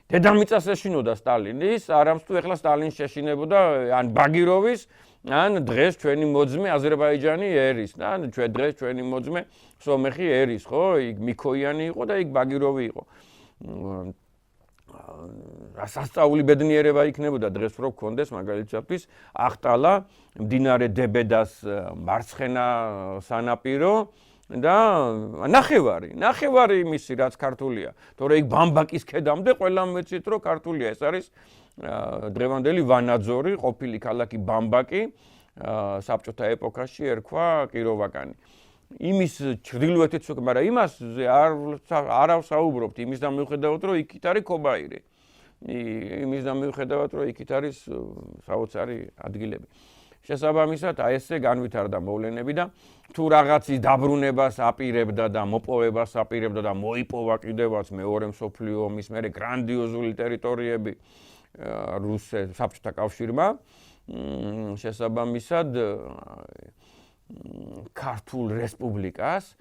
დედამიწას ეშინოდა სტალინის არამც თუ ეხლა სტალინს შეშინებოდა ან ბაგიროვის ან დღეს ჩვენი მოძმე აზერბაიჯანი ერის და ჩვენ დღეს ჩვენი მოძმე სომეხი ერის ხო იქ მიქოიანი იყო და იქ ბაგიროვი იყო სასწაული ბედნიერება იქნებოდა დღეს რო გქონდეს მაგალითად ახტალა მდინარე დებედას მარცხენა სანაპირო და ნახევარი იმისი რაც ქართულია თორე იქ ბამბაკის ქედამდე ყველამ მეცით რომ ქართულია ეს არის დღევანდელი ვანაძორი ყოფილი ქალაქი ბამბაკი საბჭოთა ეპოქაში ერქვა კიროვაკანი იმის ჩრდილოეთით მაგრამ იმასზე არ ავსაუბრობთ იმის და მიუხედავად რომ იქით არის ქობაირი იმის და მიუხედავად რომ იქით არის საოცარი ადგილები შესაბამისად აი ესე განვითარდა მოვლენები და თუ რაღაცის დაბრუნებას აპირებდა და მოპოვებას აპირებდა და მოიპოვა კიდევაც მეორე მსოფლიო ომის მერე გრანდიოზული ტერიტორიები საბჭოთა კავშირმა შესაბამისად ქართულ რესპუბლიკას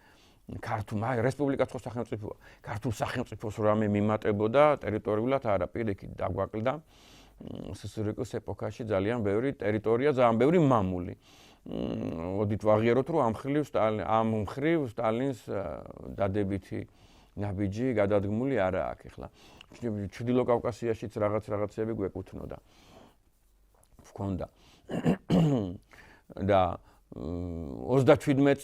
რესპუბლიკაც ხო სახელმწიფოა ქართულ სახელმწიფოს რამე მიმატებოდა ტერიტორიულად არა პირიქით დაგვაკლდა ssrs ეპოქაში ძალიან ბევრი ტერიტორია ძალიან ბევრი მამული ოდით ვაღიაროთ რომ ამ მხრივ სტალინს დადებითი ნაბიჯი გადადგმული არა აქვს ახლა ჩრდილო კავკასიაშიც რაღაცები გვეკუთვნოდა ვქონდა და 37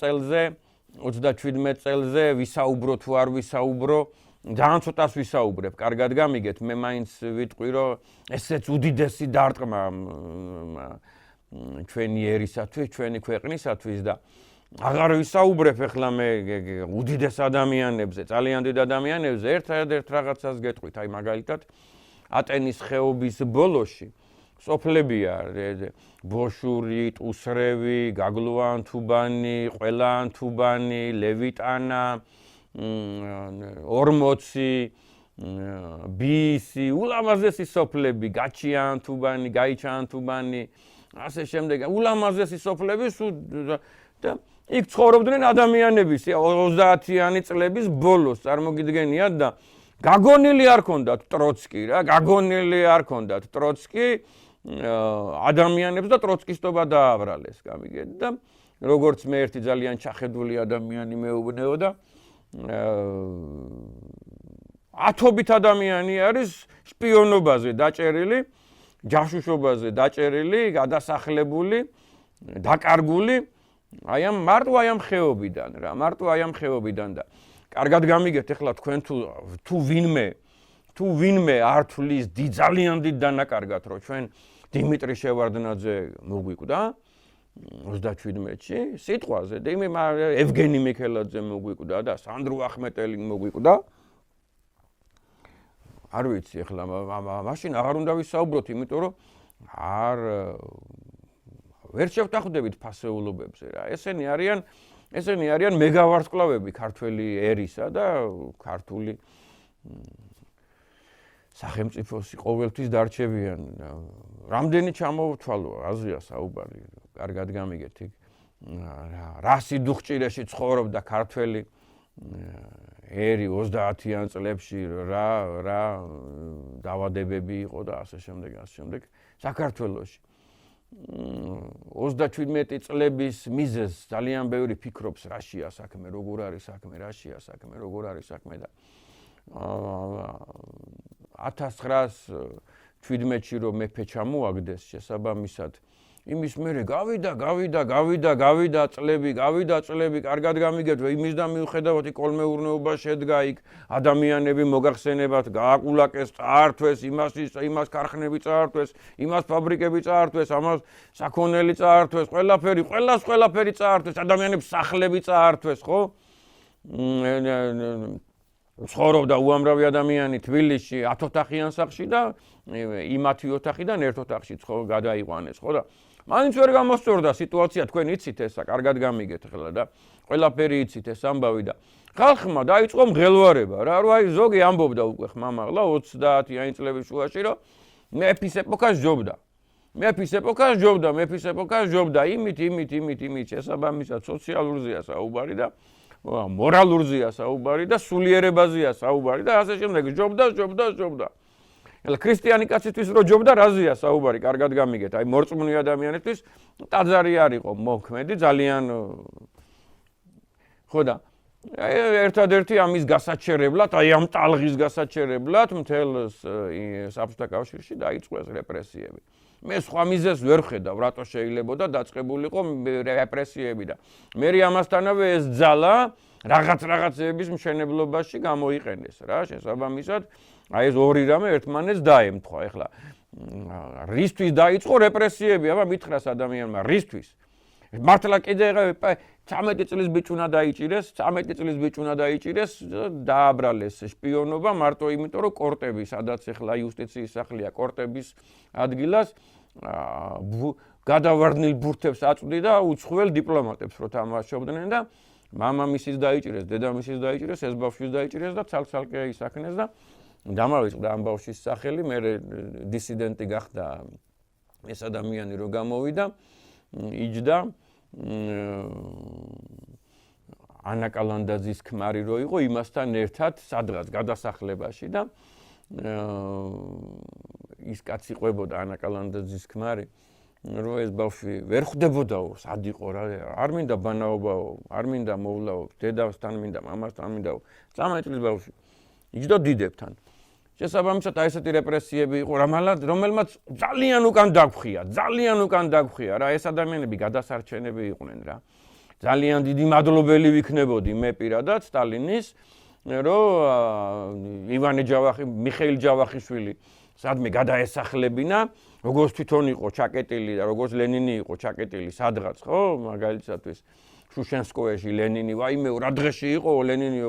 წელზე ვისაუბრო თუ არ ვისაუბრო ძალიან ცოტას ვისაუბრებ კარგად გამიგეთ მე მაინც ვიტყვი რომ ესეც უდიდესი დარტყმა ჩვენი ერისათვის ჩვენი ქვეყნისათვის და აღარ ვისაუბრებ ახლა მე უდიდეს ადამიანებზე ძალიან დიდ ადამიანებზე ერთ რაღაცას გეტყვით აი მაგალითად ატენის ხეობის ბოლოში სოფლებია ბოშური, ტუსრევი, გაგლუანთუბანი, ყველაანთუბანი, ლევიტანა, ორმოცი, ბისი, ულამაზესი სოფლები, გაჩიანთუბანი, გაიჩანთუბანი, ასე შემდეგ. ულამაზესი სოფლები და იქ ცხოვრობდნენ ადამიანები 30-იანი წლების ბოლოს წარმოგიდგენიათ და გაგონილი არ ქონდათ ტროცკი რა, გაგონილი არ ქონდათ ტროცკი ადამიანებს და ტროცკისტობა დააბრალეს, გამიგეთ და როგორც მე ერთი ძალიან ჩახედული ადამიანი მეუბნეოდა, ათობით ადამიანი არის შპიონობაზე დაჭერილი, ჯაშუშობაზე დაჭერილი, გადასახლებული, დაკარგული, მარტო აი ამ ხეობიდან რა, მარტო აი ამ ხეობიდან და კარგად გამიგეთ ახლა თქვენ თუ ვინმე არ თulis ძალიან დიდ დანაკარგად რომ ჩვენ დიმიტრი შევარდნაძე მოგვიკვდა 37-ში სიტყვაზე და ევგენი მიქელაძე მოგვიკვდა და სანდრო ახმეტელი მოგვიკვდა არ ვიცი ახლა მაშინ აღარ უნდა ვისაუბროთ იმიტომ რომ ვერ შევტახდებით ფასეულობებზე რა ესენი არიან მეგავარსკვლავები ქართველი ერისა და ქართული სახელმწიფოს ყოველთვის დარჩებიან. რამდენი ჩამოვთვალო, აზრია საუბარი, კარგად გამიგეთ იქ. რა სიდუხჭირეში ცხოვრობდა ქართველი ერი 30-იან წლებში, რა დაავადებები იყო და ასე შემდეგ. საქართველოში 37 წლების მიზეზს ძალიან ბევრი ფიქრობს რაშია საქმე, როგორ არის საქმე, როგორ არის საქმე და 1917-ში რომ მეფე ჩამოაგდეს შესაბამისად იმის მერე გავიდა წლები, კარგად გამიგეთ, იმის და მიუხედავად კოლმეურნეობა შედგა იქ, ადამიანები მოგახსენებათ, გააკულაკეს, წაართვეს, იმას ქარხნები წაართვეს, იმას ფაბრიკები წაართვეს, ამას საქონელი წაართვეს, ყველაფერი წაართვეს, ადამიანებს სახლები წაართვეს, ხო? ცხოვრობდა უამრავი ადამიანი თბილისში 10 ოთახიან სახლში და იმათი ოთახიდან ერთ ოთახში გადაიყვანეს, ხო და მაინც ვერ გამოსწორდა სიტუაცია, თქვენ იცით ესა, კარგად გამიგეთ ხელა და ყველაფერი იცით ეს ამბავი და ხალხმა დაიწყო მღელვარება რა, რომ აი ზოგი ამბობდა უკვე ხმამაღლა 30-იანი წლების შუაში, რომ მეფის ეპოქას ჯობდა იმით შესაბამისად სოციალურზეა საუბარი და მორალურზეა საუბარი და სულიერებაზეა საუბარი და ასე შემდეგ ჯობდა. ela ქრისტიანი კაცისთვის რო ჯობდა რაზეა საუბარი, კარგად გამიგეთ. აი მორწმუნე ადამიანისთვის ტაძარი არ იყო მოქმედი ძალიან ხო და ერთადერთი ამის გასაჩერებლად, აი ამ ტალღის გასაჩერებლად მთელ საბჭოთა კავშირში დაიწყო ეს რეპრესიები. მე სხვა მიზეზს ვერ ხედავ, რატო შეიძლებოდა დაწყებულიყო რეპრესიები და მე ამასთანავე ეს ძალა რაღაცების მშენებლობაში გამოიყენეს რა, შესაბამისად აი ეს ორი რამე ერთმანეთს დაემთხვა. ეხლა რისთვის დაიწყო რეპრესიები, აბა მითხრას ადამიანმა, რისთვის? მართლა კიდე 13 წლის ბიჭ უნდა დაიჭირეს, დააბრალეს შპიონობა მარტო იმიტომ, რომ კორტები, სადაც ეხლა იუსტიციის სახლია, კორტების ადგილას გადავარდნილ ბურთებს აწვდი და უცხოელ დიპლომატებს რო თამაშობდნენ და მამამისის დაიჭირეს, დედამისის დაიჭირეს, ეს ბავშვის დაიჭირეს და ცალ-ცალკე ისაქნეს და დამავიწყდა ამ ბავშვის სახელი, მე დისიდენტი გახდა ეს ადამიანი რო გამოვიდა, იჯდა ანა კალანდაძის ქმარი რო იყო იმასთან ერთად სადღაც გადასახლებაში და ის კაცი ყვებოდა ანა კალანდაძის ქმარი რომ ეს ბავშვი ვერ ხვდებოდაო, სად იყო რა, არ მინდა ბანაობაო, არ მინდა მოვლაო, დედასთან მინდა, მამასთან მინდაო, 13 წლის ბავშვი. იჯდა დიდებთან. შესაბამისად აი ესეთი რეპრესიები იყო, რომელმაც ძალიან უკან დაგხვია რა, ეს ადამიანები გადასარჩენები იყვნენ რა. ძალიან დიდი მადლობელი ვიქნებოდი მე პირადად სტალინის, რომ მიხეილ ჯავახიშვილი სადმე გადაესახლებინა, როგორც თვითონ იყო ჩაკეტილი და როგორც ლენინი იყო ჩაკეტილი სადღაც, ხო, მაგალითად შუშენსკოეში ლენინი, ვაიმე რა დღეში იყო ლენინი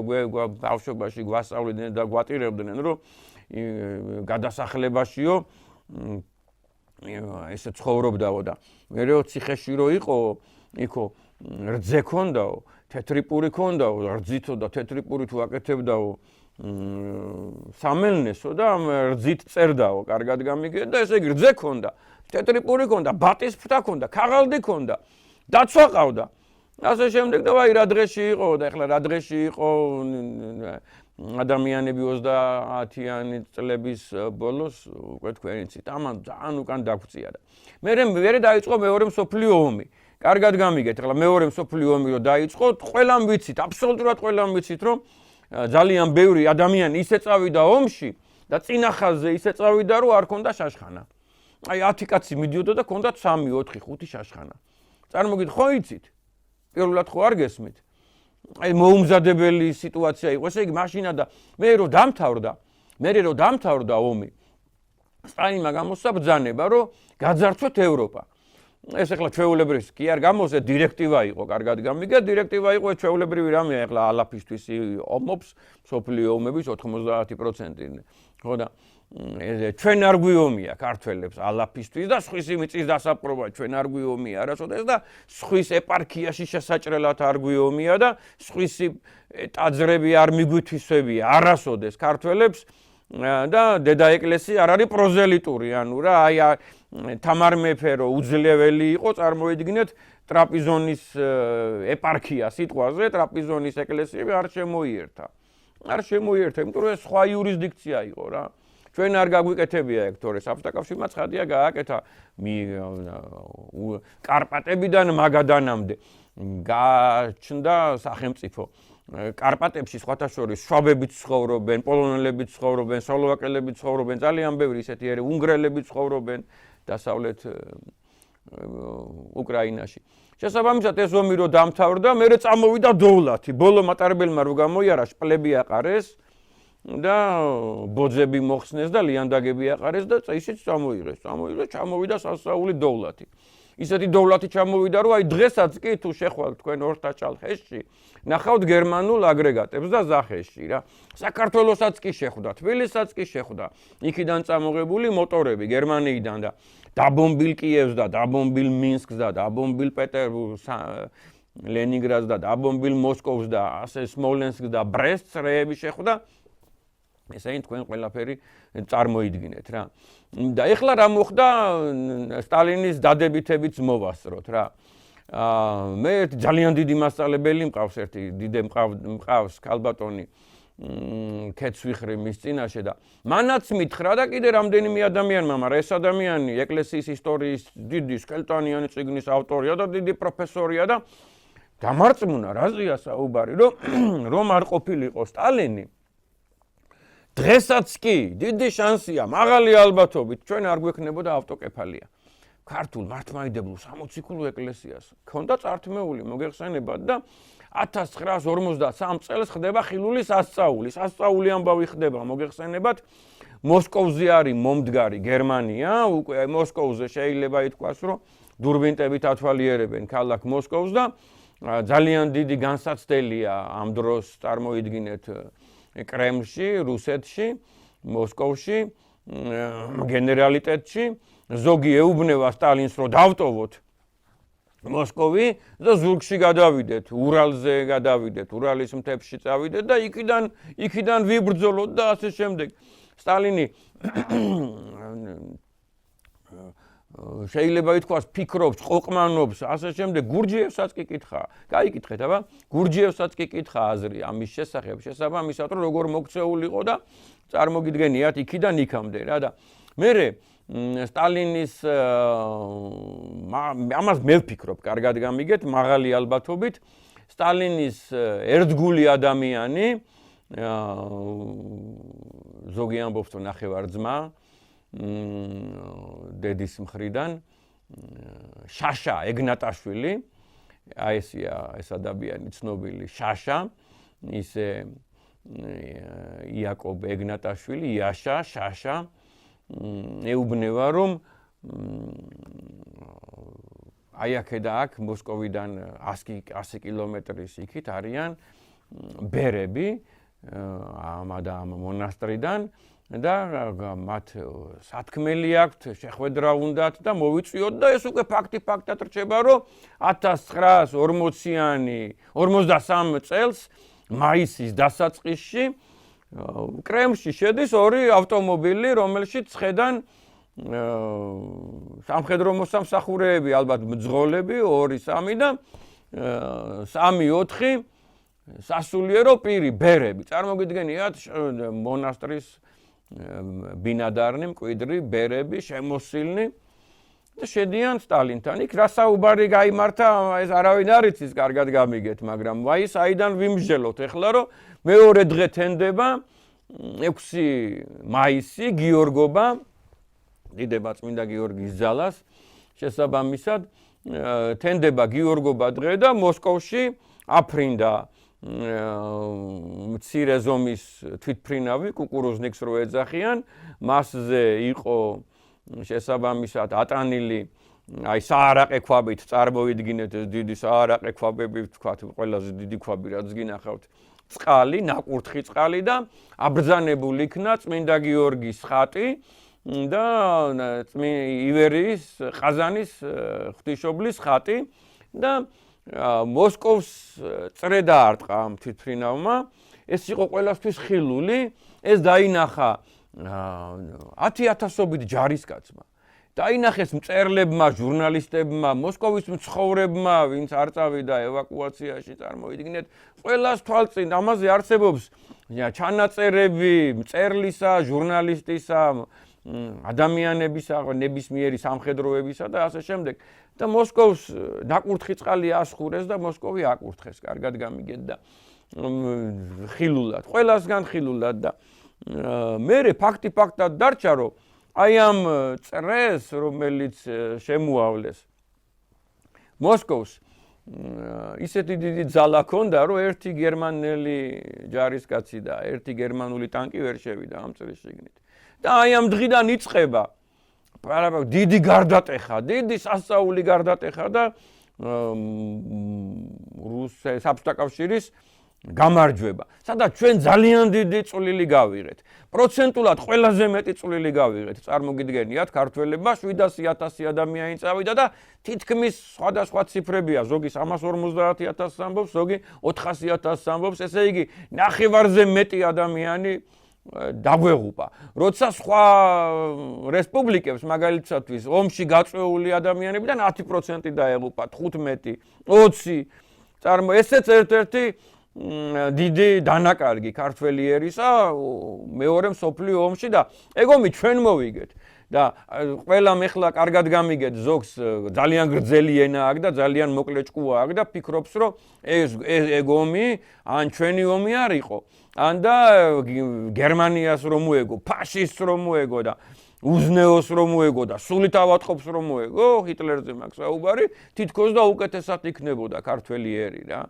ბავშვობაში გვასწავლიდნენ და გვატირებდნენ, რომ გადასახლებაშიო ესე ცხოვრობდაო და მერეო ციხეში რო იყო, იქო რძე ქონდაო, თეთრი პური ქონდაო, რძითო და თეთრი პური თუ აკეთებდაო სამელნესო და რძით წერდაო, კარგად გამიგეთ და ესე იგი რძე ქონდა, თეთრი პური ქონდა, ბატის ფრთა ქონდა, ქაღალდი ქონდა, დაცვა ყავდა. ასე შემდეგ და ვაი რა დღეში იყო და ეხლა რა დღეში იყო ადამიანები 30-იანი წლების ბოლოს უკვე თქვენ იცით, ამან ძალიან უკან დაგვწია და მე დაიწყო მეორე მსოფლიო ომი. კარგად გამიგეთ, ეხლა მეორე მსოფლიო ომი რო დაიწყო, ყველამ ვიცით, აბსოლუტურად ყველამ ვიცით, რომ ძალიან ბევრი ადამიანი ისე წავიდა ომში და წინა ხაზზე ისე წავიდა, რომ არ ქონდა შაშხანა. აი 10 კაცი მიდიოდა და ქონდათ 3, 4, 5 შაშხანა. წარმოგიდგენთ, ხო იცით? პირველად ხო არ გესმით? აი მოუმზადებელი სიტუაცია იყო. ესე იგი მაშინა და მე რო დამთავრდა ომი, სტალინმა გამოსცა ბრძანება, რომ გაძარცვეთ ევროპა. ეს ეხლა ჩვეულებრივი კი არ გამოსე დირექტივა იყო, კარგად გამიგეთ, დირექტივა იყო ჩვეულებრივი რამეა, ეხლა ალაფისთვის ომობს, სოფლიო ომების 90%. ხო და ჩვენ არ გვიომია ქართველებს ალაფისთვის და სხვისი მიწის დასაპყრობა ჩვენ არ გვიომია არასოდეს და სხვის ეპარქიაში შესაჭრელად არ გვიომია და სხვისი ტაძრები არ მიგვithვისებია არასოდეს ქართველებს და დედა ეკლესია არ არის პროზელიტური ანუ რა აი თამარ მეფე რო უძლეველი იყო წარმოიდგინეთ ტრაპიზონის ეპარქია სიტყვაზე ტრაპიზონის ეკლესიები არ შემოიერთა იმიტომ რომ ეს სხვა იურისდიქცია იყო რა ჩვენ არ გაგვიკეთებია ეგ თორე საბჭოთა კავშირმა ცხადია გააკეთა კარპატებიდან მაგადანამდე გაჩნდა სახელმწიფო კარპატებში სხვათა შორის შვაბებიც ცხოვრობენ, პოლონელებიც ცხოვრობენ, სლოვაკელებიც ცხოვრობენ, ძალიან ბევრი ისეთი უნგრელებიც ცხოვრობენ დასავლეთ უკრაინაში. შესაბამისად ეს ომი რო დამთავრდა, მერე წამოვიდა დოვლათი. ბოლო მატარებელმა რო გამოიარა შპლები აყარეს და ბოძები მოხსნეს და ლიანდაგები აყარეს და ისიც წამოიღეს, ჩამოვიდა სასწაული დოვლათი. ისეთი დოვლათი ჩამოვიდა, რომ აი დღესაც კი თუ შეხვალთ თქვენ ორთაჭალ ჰესში, ნახავთ გერმანულ აგრეგატებს და ზახეში რა. საქართველოსაც კი შეხვდა, თბილისსაც კი შეხვდა. იქიდან წამოღებული მოტორები გერმანიიდან და დაბომბილ კიევს და დაბომბილ მინსკს და დაბომბილ პეტერბურგს, ლენინგრადს და დაბომბილ მოსკოვს და ასე სმოლენსკს და ბრესტს რეები შეხვდა. ესენი თქვენ ყველაფერი წარმოიდგინეთ რა. და ეხლა რა მოხდა სტალინის დადებითებიც მოვასწროთ რა. მე ძალიან დიდი მასწავლებელი მყავს ერთი დიდე მყავს ქალბატონი ქეცვიხრი მის წინაშე და მანაც მითხრა და კიდე რამდენიმე ადამიანმა მაგრამ ეს ადამიანი ეკლესიის ისტორიის დიდი სკელტანიანი წიგნის ავტორია და დიდი პროფესორია და დამარწმუნა რაზეა საუბარი რომ არ ყოფილიყო სტალინი დღესაც კი დიდი შანსია მაღალი ალბათობით ჩვენ არ გვექნებოდა ავტოკეფალია ქართულ მართლმადიდებლურ 60 ქულო ეკლესიას ქონდა წართმეული მოგეხსენებათ და 1953 წელს ხდება ხილული სასწაული ამბავი ხდება მოგეხსენებათ მოსკოვზე არის მომდგარი გერმანია უკვე მოსკოვზე შეიძლება ითქვას რომ დურბინტებით ათვალიერებენ ქალაქ მოსკოვს და ძალიან დიდი განსაცდელია ამ დროს წარმოიდგინეთ კრემლში, რუსეთში, მოსკოვში, გენერალიტეტში ზოგი ეუბნება სტალინს რომ დავტოვოთ მოსკოვი და ზურგში გადავიდეთ, ურალზე გადავიდეთ, ურალის მთებში წავიდეთ და იქიდან ვიბრძოლოთ და ასე შემდეგ. სტალინი შეიძლება ითქვას ფიქრობს, ყოყმანობს, ასე შემდეგ გურჯიევსაც კი კითხა. გაიკითხეთ, აბა, გურჯიევსაც კი კითხა აზრი ამის შესახებ, შესაბამისად რომ როგორ მოქცეულიყო და წარმოგიდგენიათ იქიდან იქამდე რა და მერე სტალინის ამას მე ვფიქრობ, კარგად გამიგეთ, მაღალი ალბათობით სტალინის ერთგული ადამიანი ზოგი ამბობს რომ ნახევარ-ძმა დედის მხრიდან შაშა ეგნატაშვილი აი ეს ადამიანი ცნობილი შაშა ისე იაკობ ეგნატაშვილი იაშა შაშა ეუბნება რომ აი აქედა აქ მოსკოვიდან 100 კილომეტრის იქით არიან ბერები ამ მონასტრიდან და მათ სათქმელი აქვთ, შეხვედრა უნდათ და მოვიწვიოთ და ეს უკვე ფაქტად რჩება, რომ 1940-43 წელს მაისის დასაწყისში კრემლში შედის ორი ავტომობილი, რომელშიც ხედან სამხედრო მოსამსახურეები, ალბათ მძღოლები, 2-3 და 3-4 სასულიერო პირი, ბერები. წარმოგიდგენიათ მონასტრის ბინადარნი, მკვიდრი, ბერები, შემოსილნი და შედიან სტალინთან. იქ რა საუბარი გაიმართა, ეს არავინ არ იცის, კარგად გამიგეთ, მაგრამ ვაი, საიდან ვიმსჯელოთ ეხლა, რომ მეორე დღე თენდება 6 მაისი, გიორგობა, დიდება წმინდა გიორგის ძალას, შესაბამისად, თენდება გიორგობა დღე და მოსკოვში აფრინდა მცირე ზომის თვითფრინავი კუკურუზნიკს რო ეძახიან, მასზე იყო შესაბამისად ატანილი აი საარაყე ქვაბით წარმოიდგინეთ ეს დიდი საარაყე ქვაბები ვთქვათ, ყველაზე დიდი ქვაბი რაც გინახავთ წყალი, ნაკურთხი წყალი და აბრძანებული იქნა წმინდა გიორგის ხატი და ივერიის ყაზანის ღვთისმშობლის ხატი და მოსკოვს წრე დაარტყა ამ თვითმფრინავმა. ეს იყო ყველასთვის ხილული, ეს დაინახა 10,000-ობით ჯარისკაცმა. დაინახეს მწერლებმა, ჟურნალისტებმა, მოსკოვის მცხოვრებმა, ვინც არ წავიდა ევაკუაციაში, წარმოიდგინეთ, ყველას თვალწინ ამაზე არსებობს ჩანაწერები მწერლისა, ჟურნალისტისა, ადამიანებისა, ნებისმიერი სამხედროებისა და ასე შემდეგ. და მოსკოვს ნაკურთხი წყალი ასხურეს და მოსკოვი აკურთხეს, კარგად გამიგეთ და ხილულად, ყველასგან ხილულად და მერე ფაქტად დარჩა, რომ აი ამ წრეს, რომელიც შემოავლეს მოსკოვს, ისეთი დიდი ძალა ჰქონდა, რომ ერთი გერმანელი ჯარისკაცი და ერთი გერმანული ტანკი ვერ შევიდა ამ წრის შიგნით. და აი ამ დღიდან იწყება დიდი გარდატეხა, დიდი სასწაული გარდატეხა და საბჭოთა კავშირის გამარჯვება. სადაც ჩვენ ძალიან დიდი წვლილი გავიღეთ. პროცენტულად ყველაზე მეტი წვლილი გავიღეთ. წარმოგიდგენიათ, ქართველებმა 700,000 ადამიანი წავიდა და თითქმის სხვადასხვა ციფრებია, ზოგი 350,000 ამბობს, ზოგი 400,000 ამბობს, ესე იგი, ნახევარზე მეტი ადამიანი დაგვეღუპა. როცა სხვა რესპუბლიკებს, მაგალითად, ომში გაწვეული ადამიანებიდან 10% დაეღუპა, 15, 20. ესეც ერთ-ერთი დიდი დანაკარგი ქართველი ერისა მეორე მსოფლიო ომში და ეგომი ჩვენ მოვიგეთ. და ყველამ ეხლა კარგად გამიგეთ, ზოგს ძალიან გრძელი ენა აქვს და ძალიან მოკლე ჭკუა აქვს და ფიქრობს, რომ ეს ომი ან ჩვენი ომი არ იყო. ან და გერმანიას რომ მოეგო, ფაშისტს რომ მოეგო და უზნეოს რომ მოეგო და სულით ავატყობს რომ მოეგო, ჰიტლერზე მაქვს საუბარი, თითქოს და უკეთესად იქნებოდა ქართველი ერი რა.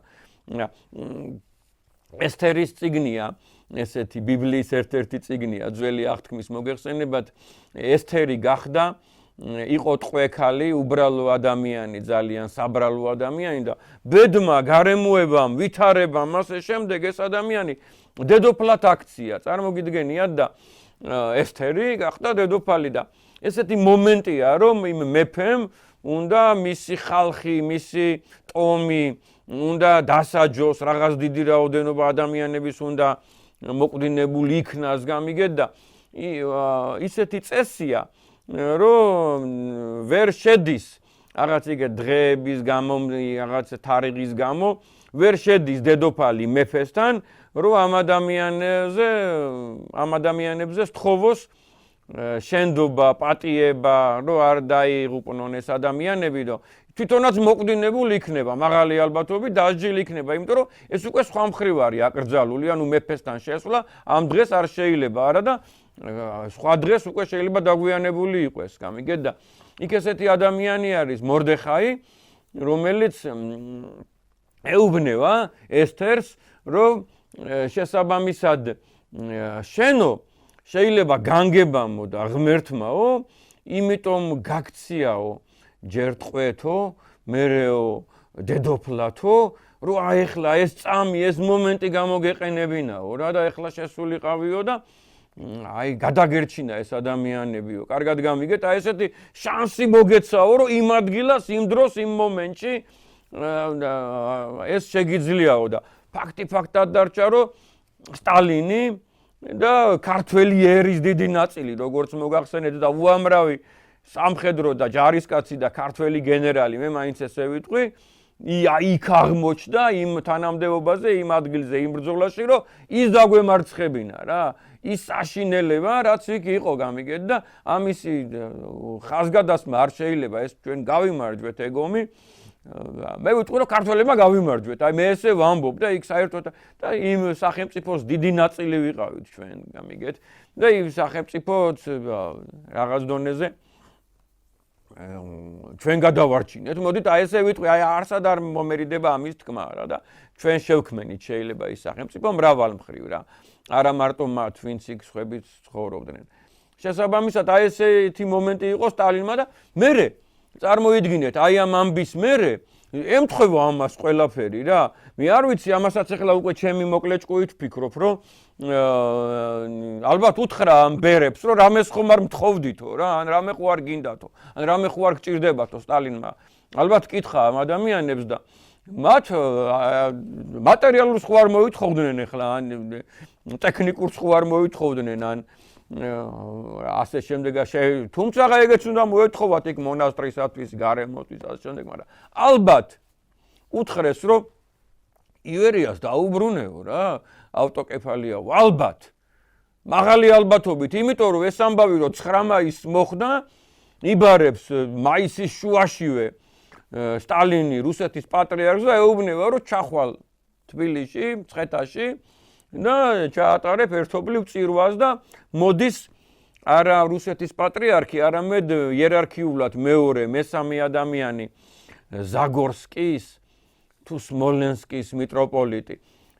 ესთერის წიგნია, ესეთი ბიბლიის ერთ-ერთი წიგნია, ძველი აღთქმის მოგეხსენებათ, ესთერი გახდა, იყო ტყვექალი, უბრალო ადამიანი, ძალიან საბრალო ადამიანი და ბედმა, გარემოებამ, ვითარებამ, ასე შემდეგ ეს ადამიანი დედოფლად აქცია, წარმოგიდგენიათ და ესთერი გახდა დედოფალი და ესეთი მომენტია, რომ იმ მეფემ უნდა მისი ხალხი, მისი ტომი უნდა დასაჯოს, რაღაც დიდი რაოდენობა ადამიანების უნდა მოკვდინებული იქნას, გამიგეთ და ისეთი წესია, რომ ვერ შედის რაღაც იგივე დღეების გამო, რაღაც თარიღის გამო, ვერ შედის დედოფალი მეფესთან, რომ ამ ადამიანებზე სთხოვოს შენდობა, პატიება, რომ არ დაიღუპნონ ეს ადამიანები, რომ თვითონაც მოკვდინებული იქნება, მაღალი ალბათობით დასჯილი იქნება, იმიტომ რომ ეს უკვე სხვა მხრივ არის აკრძალული, ანუ მეფესთან შესვლა ამ დღეს არ შეიძლება არა და სხვა დღეს უკვე შეიძლება დაგვიანებული იყოს, გამიგეთ და იქ ესეთი ადამიანი არის მორდეხაი, რომელიც ეუბნება ესთერს, რომ შესაბამისად შენო შეიძლება განგებამო და ღმერთმაო, იმიტომ გაქციაო ჯერ ტყვეთო, მერეო დედოფლათო, რომ ახლა ეს წამი, ეს მომენტი გამოგეყენებინაო რა და ახლა შესულიყავიო და აი გადაგერჩინა ეს ადამიანებიო. კარგად გამიგეთ, აი ესეთი შანსი მოგეცაო, რომ იმ ადგილას, იმ დროს, იმ მომენტში ეს შეგიძლიაო და ფაქტად დარჩა, რომ სტალინი და ქართველი ერის დიდი ნაწილი, როგორც მოგახსენეთ და უამრავი სამხედრო და ჯარისკაცი და ქართველი გენერალი, მე მაინც ესე ვიტყვი, იქ აღმოჩნდა იმ თანამდებობაზე, იმ ადგილზე, იმ ბრძოლაში, რომ ის დაგვემარცხებინა რა. ის საშინელება, რაც იქ იყო, გამიგეთ და ამისი ხაზგადასმა არ შეიძლება ეს ჩვენ გავიმარჯვეთ ეგომი. მე ვიტყვი, რომ ქართველებმა გავიმარჯვეთ. აი მე ესე ვამბობ და იქ საერთოდ და იმ სახელმწიფოს დიდი ნაწილი ვიყავით ჩვენ, გამიგეთ. და იმ სახელმწიფოც რაღაც დონეზე ჩვენ გადავარჩინეთ. მოდით აი ესე ვიტყვი, აი არსად არ მომერიდება ამის თქმა რა და ჩვენ შევქმნით შეიძლება ის სახელმწიფო მრავალ მხრივ რა. არა მარტო მათ, ვინც იქ სხვებით ცხოვრობდნენ. შესაბამისად, აი ესეთი მომენტი იყო სტალინმა და მერე წარმოიდგინეთ, აი ამ ამბის მერე ემთხვევა ამას ყველაფერი რა. მე არ ვიცი, ამასაც ახლა უკვე ჩემი მოკლე ჭკუით ვფიქრობ, რომ ალბათ უთხრა ამ ბერებს, რომ რამეს ხომ არ მთხოვდითო რა, ან რამე ხო არ გინდათო, ან რამე ხო არ გჭირდებათო სტალინმა. ალბათ კითხა ამ ადამიანებს და მათ მატერიალურს ხო არ მოითხოვდნენ ახლა, ან ტექნიკურს ხო არ მოითხოვდნენ, ან ასე შემდეგ თუმცა ეგეც უნდა მოეთხოვათ იქ მონასტრისათვის, გარემოსთვის, ასე შემდეგ, მაგრამ ალბათ უთხრეს, რომ ივერიას დაუბრუნეო რა, ავტოკეფალია, ალბათ. მაღალი ალბათობით, იმიტომ რომ ეს ამბავი რომ 9 მაისს მოხდა, იბარებს მაისის შუაშივე სტალინი რუსეთის პატრიარქს და ეუბნება, რომ ჩახვალ თბილისში, მცხეთაში და ჩაატარებ ერთობლივ წირვას და მოდის არა რუსეთის პატრიარქი, არამედ იერარქიულად მეორე, მესამე ადამიანი ზაგორსკის თუ სმოლენსკის მიტროპოლიტი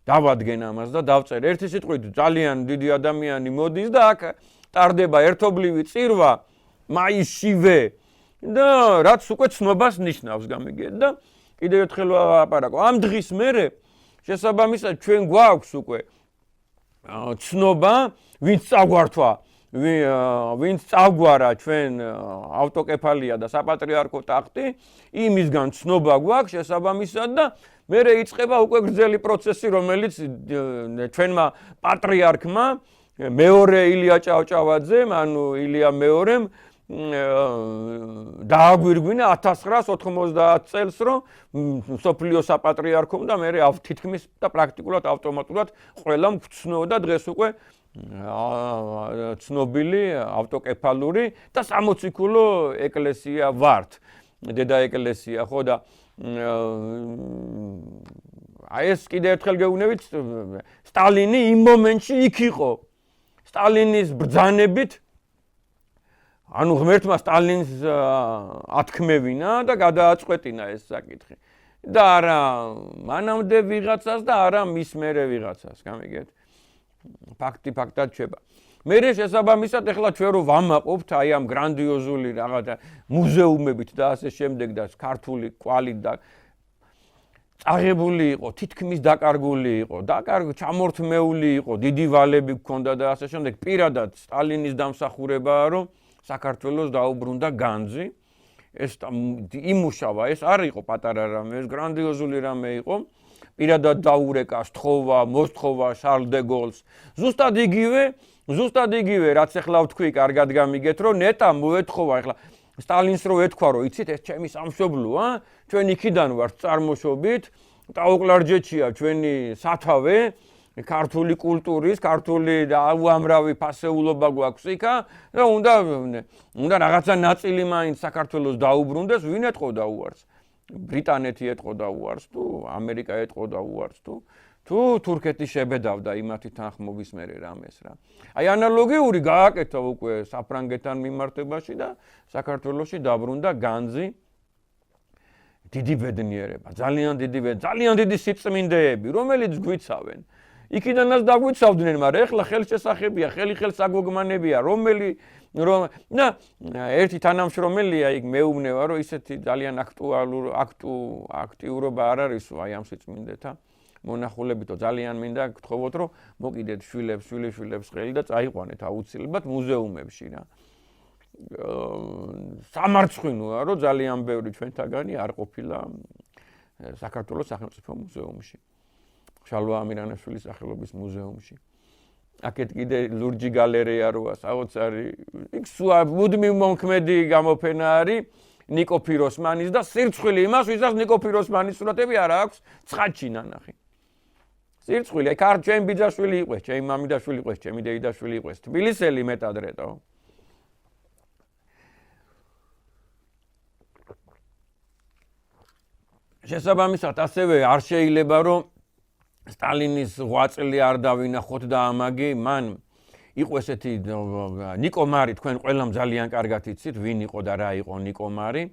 დავადგენ ამას და დავწერ. ერთი სიტყვით ძალიან დიდი ადამიანი მოდის და აქ ტარდება ერთობლივი წირვა მაისშივე და რაც უკვე ცნობას ნიშნავს გამიგეთ და კიდევ ერთხელ ვაპარაკო. ამ დღის მერე შესაბამისად ჩვენ გვაქვს უკვე ცნობა, ვინც წაგვართვა, ვინც წაგვარა ჩვენ ავტოკეფალია და საპატრიარქო ტახტი, იმისგან ცნობა გვაქვს შესაბამისად და მერე იწყება უკვე გრძელი პროცესი, რომელიც ჩვენმა პატრიარქმა მეორე ილია ჭავჭავაძემ, ანუ ილია მეორემ დააგვირგვინა 1990 წელს, რომ მსოფლიო საპატრიარქომ და მერე თითქმის და პრაქტიკულად ავტომატურად ყველამ გწნოდა დღეს უკვე ცნობილი ავტოკეფალური და სამოციქულო ეკლესია ვართ, დედა ეკლესია, ხო და აი ეს კიდევ ერთხელ გეუბნებით, სტალინი იმ მომენტში იქ იყო. სტალინის ბრძანებით ანუ ღმერთმა სტალინს ათქმევინა და გადააწყვეტინა ეს საკითხი. და არა მანამდე ვიღაცას და არა მის მერე ვიღაცას, გამიგეთ? ფაქტი ფაქტად ჩება. მერე შესაბამისად ახლა ჩვენ რო ვამაყობთ აი ამ გრანდიოზული რაღაცა მუზეუმებით და ასე შემდეგ და ქართული კვალით და წაღებული იყო, თითქმის დაკარგული იყო, ჩამორთმეული იყო, დიდი ვალები გქონდა და ასე შემდეგ. პირადად სტალინის დამსახურებაა, რომ საქართველოს დაუბრუნდა განძი. ეს იმუშავა, ეს არ იყო პატარა რამე, ეს გრანდიოზული რამე იყო. პირადად დაურეკა სთხოვა, მოსთხოვა შარლ დე გოლს. ზუსტად იგივე, რაც ახლა ვთქვი, კარგად გამიგეთ, რომ ნეტა მოეთხოვა ახლა სტალინს რო ეთქვა, რომ იცით, ეს ჩემი სამშობლოა, ჩვენ იქიდან ვართ წარმოშობით, ტაოკლარჯეთშია ჩვენი სათავე, ქართული კულტურის, ქართული და უამრავი ფასეულობა გვაქვს იქა და უნდა რაღაცა ნაწილი მაინც საქართველოს დაუბრუნდეს, ვინ ეთყოდა უარს? ბრიტანეთი ეთყოდა უარს თუ ამერიკა ეთყოდა უარს თუ თურქეთი შებედავდა იმათი თანხმობის მერე რამეს რა. აი ანალოგიური გააკეთა უკვე საფრანგეთთან მიმართებაში და საქართველოში დაბრუნდა განძი, დიდი ბედნიერება, ძალიან დიდი სიწმინდეები, რომელიც გვიცავენ. იქიდანაც დაგვიცავდნენ, მაგრამ ეხლა ხელშესახებია, ხელსაგოგმანებია, ერთი თანამშრომელია იქ მეუბნება, რომ ისეთი ძალიან აქტიურობა არ არისო აი ამ სიწმინდეთა მონახულებითო ძალიან მინდა გთხოვოთ, რომ მოკიდეთ შვილიშვილებს ხელი და წაიყვანეთ აუცილებლად მუზეუმებში რა. სამარცხვინოა, რომ ძალიან ბევრი ჩვენთაგანი არ ყოფილა საქართველოს სახელმწიფო მუზეუმში. შალვა ამირანაშვილის სახელობის მუზეუმში. აქეთ კიდე ლურჯი გალერეა როა საოცარი. იქ მუდმივ მომქმედი გამოფენა არის ნიკო ფიროსმანის და სირცხვილი იმას, ვისაც ნიკო ფიროსმანის სურათები არ აქვს ცხადში ნანახი. სირცხვილი, აი ჩემი ბიძაშვილი იყვეს, ჩემი მამიდაშვილი იყვეს, ჩემი დეიდაშვილი იყვეს, თბილისელი მეტადრეტო. შესაბამისად, ასევე არ შეიძლება რომ სტალინის ღვაწლი არ დავინახოთ და ამაგი მან იყო ესეთი ნიკო მარი, თქვენ ყველამ ძალიან კარგად იცით ვინ იყო და რა იყო ნიკო მარი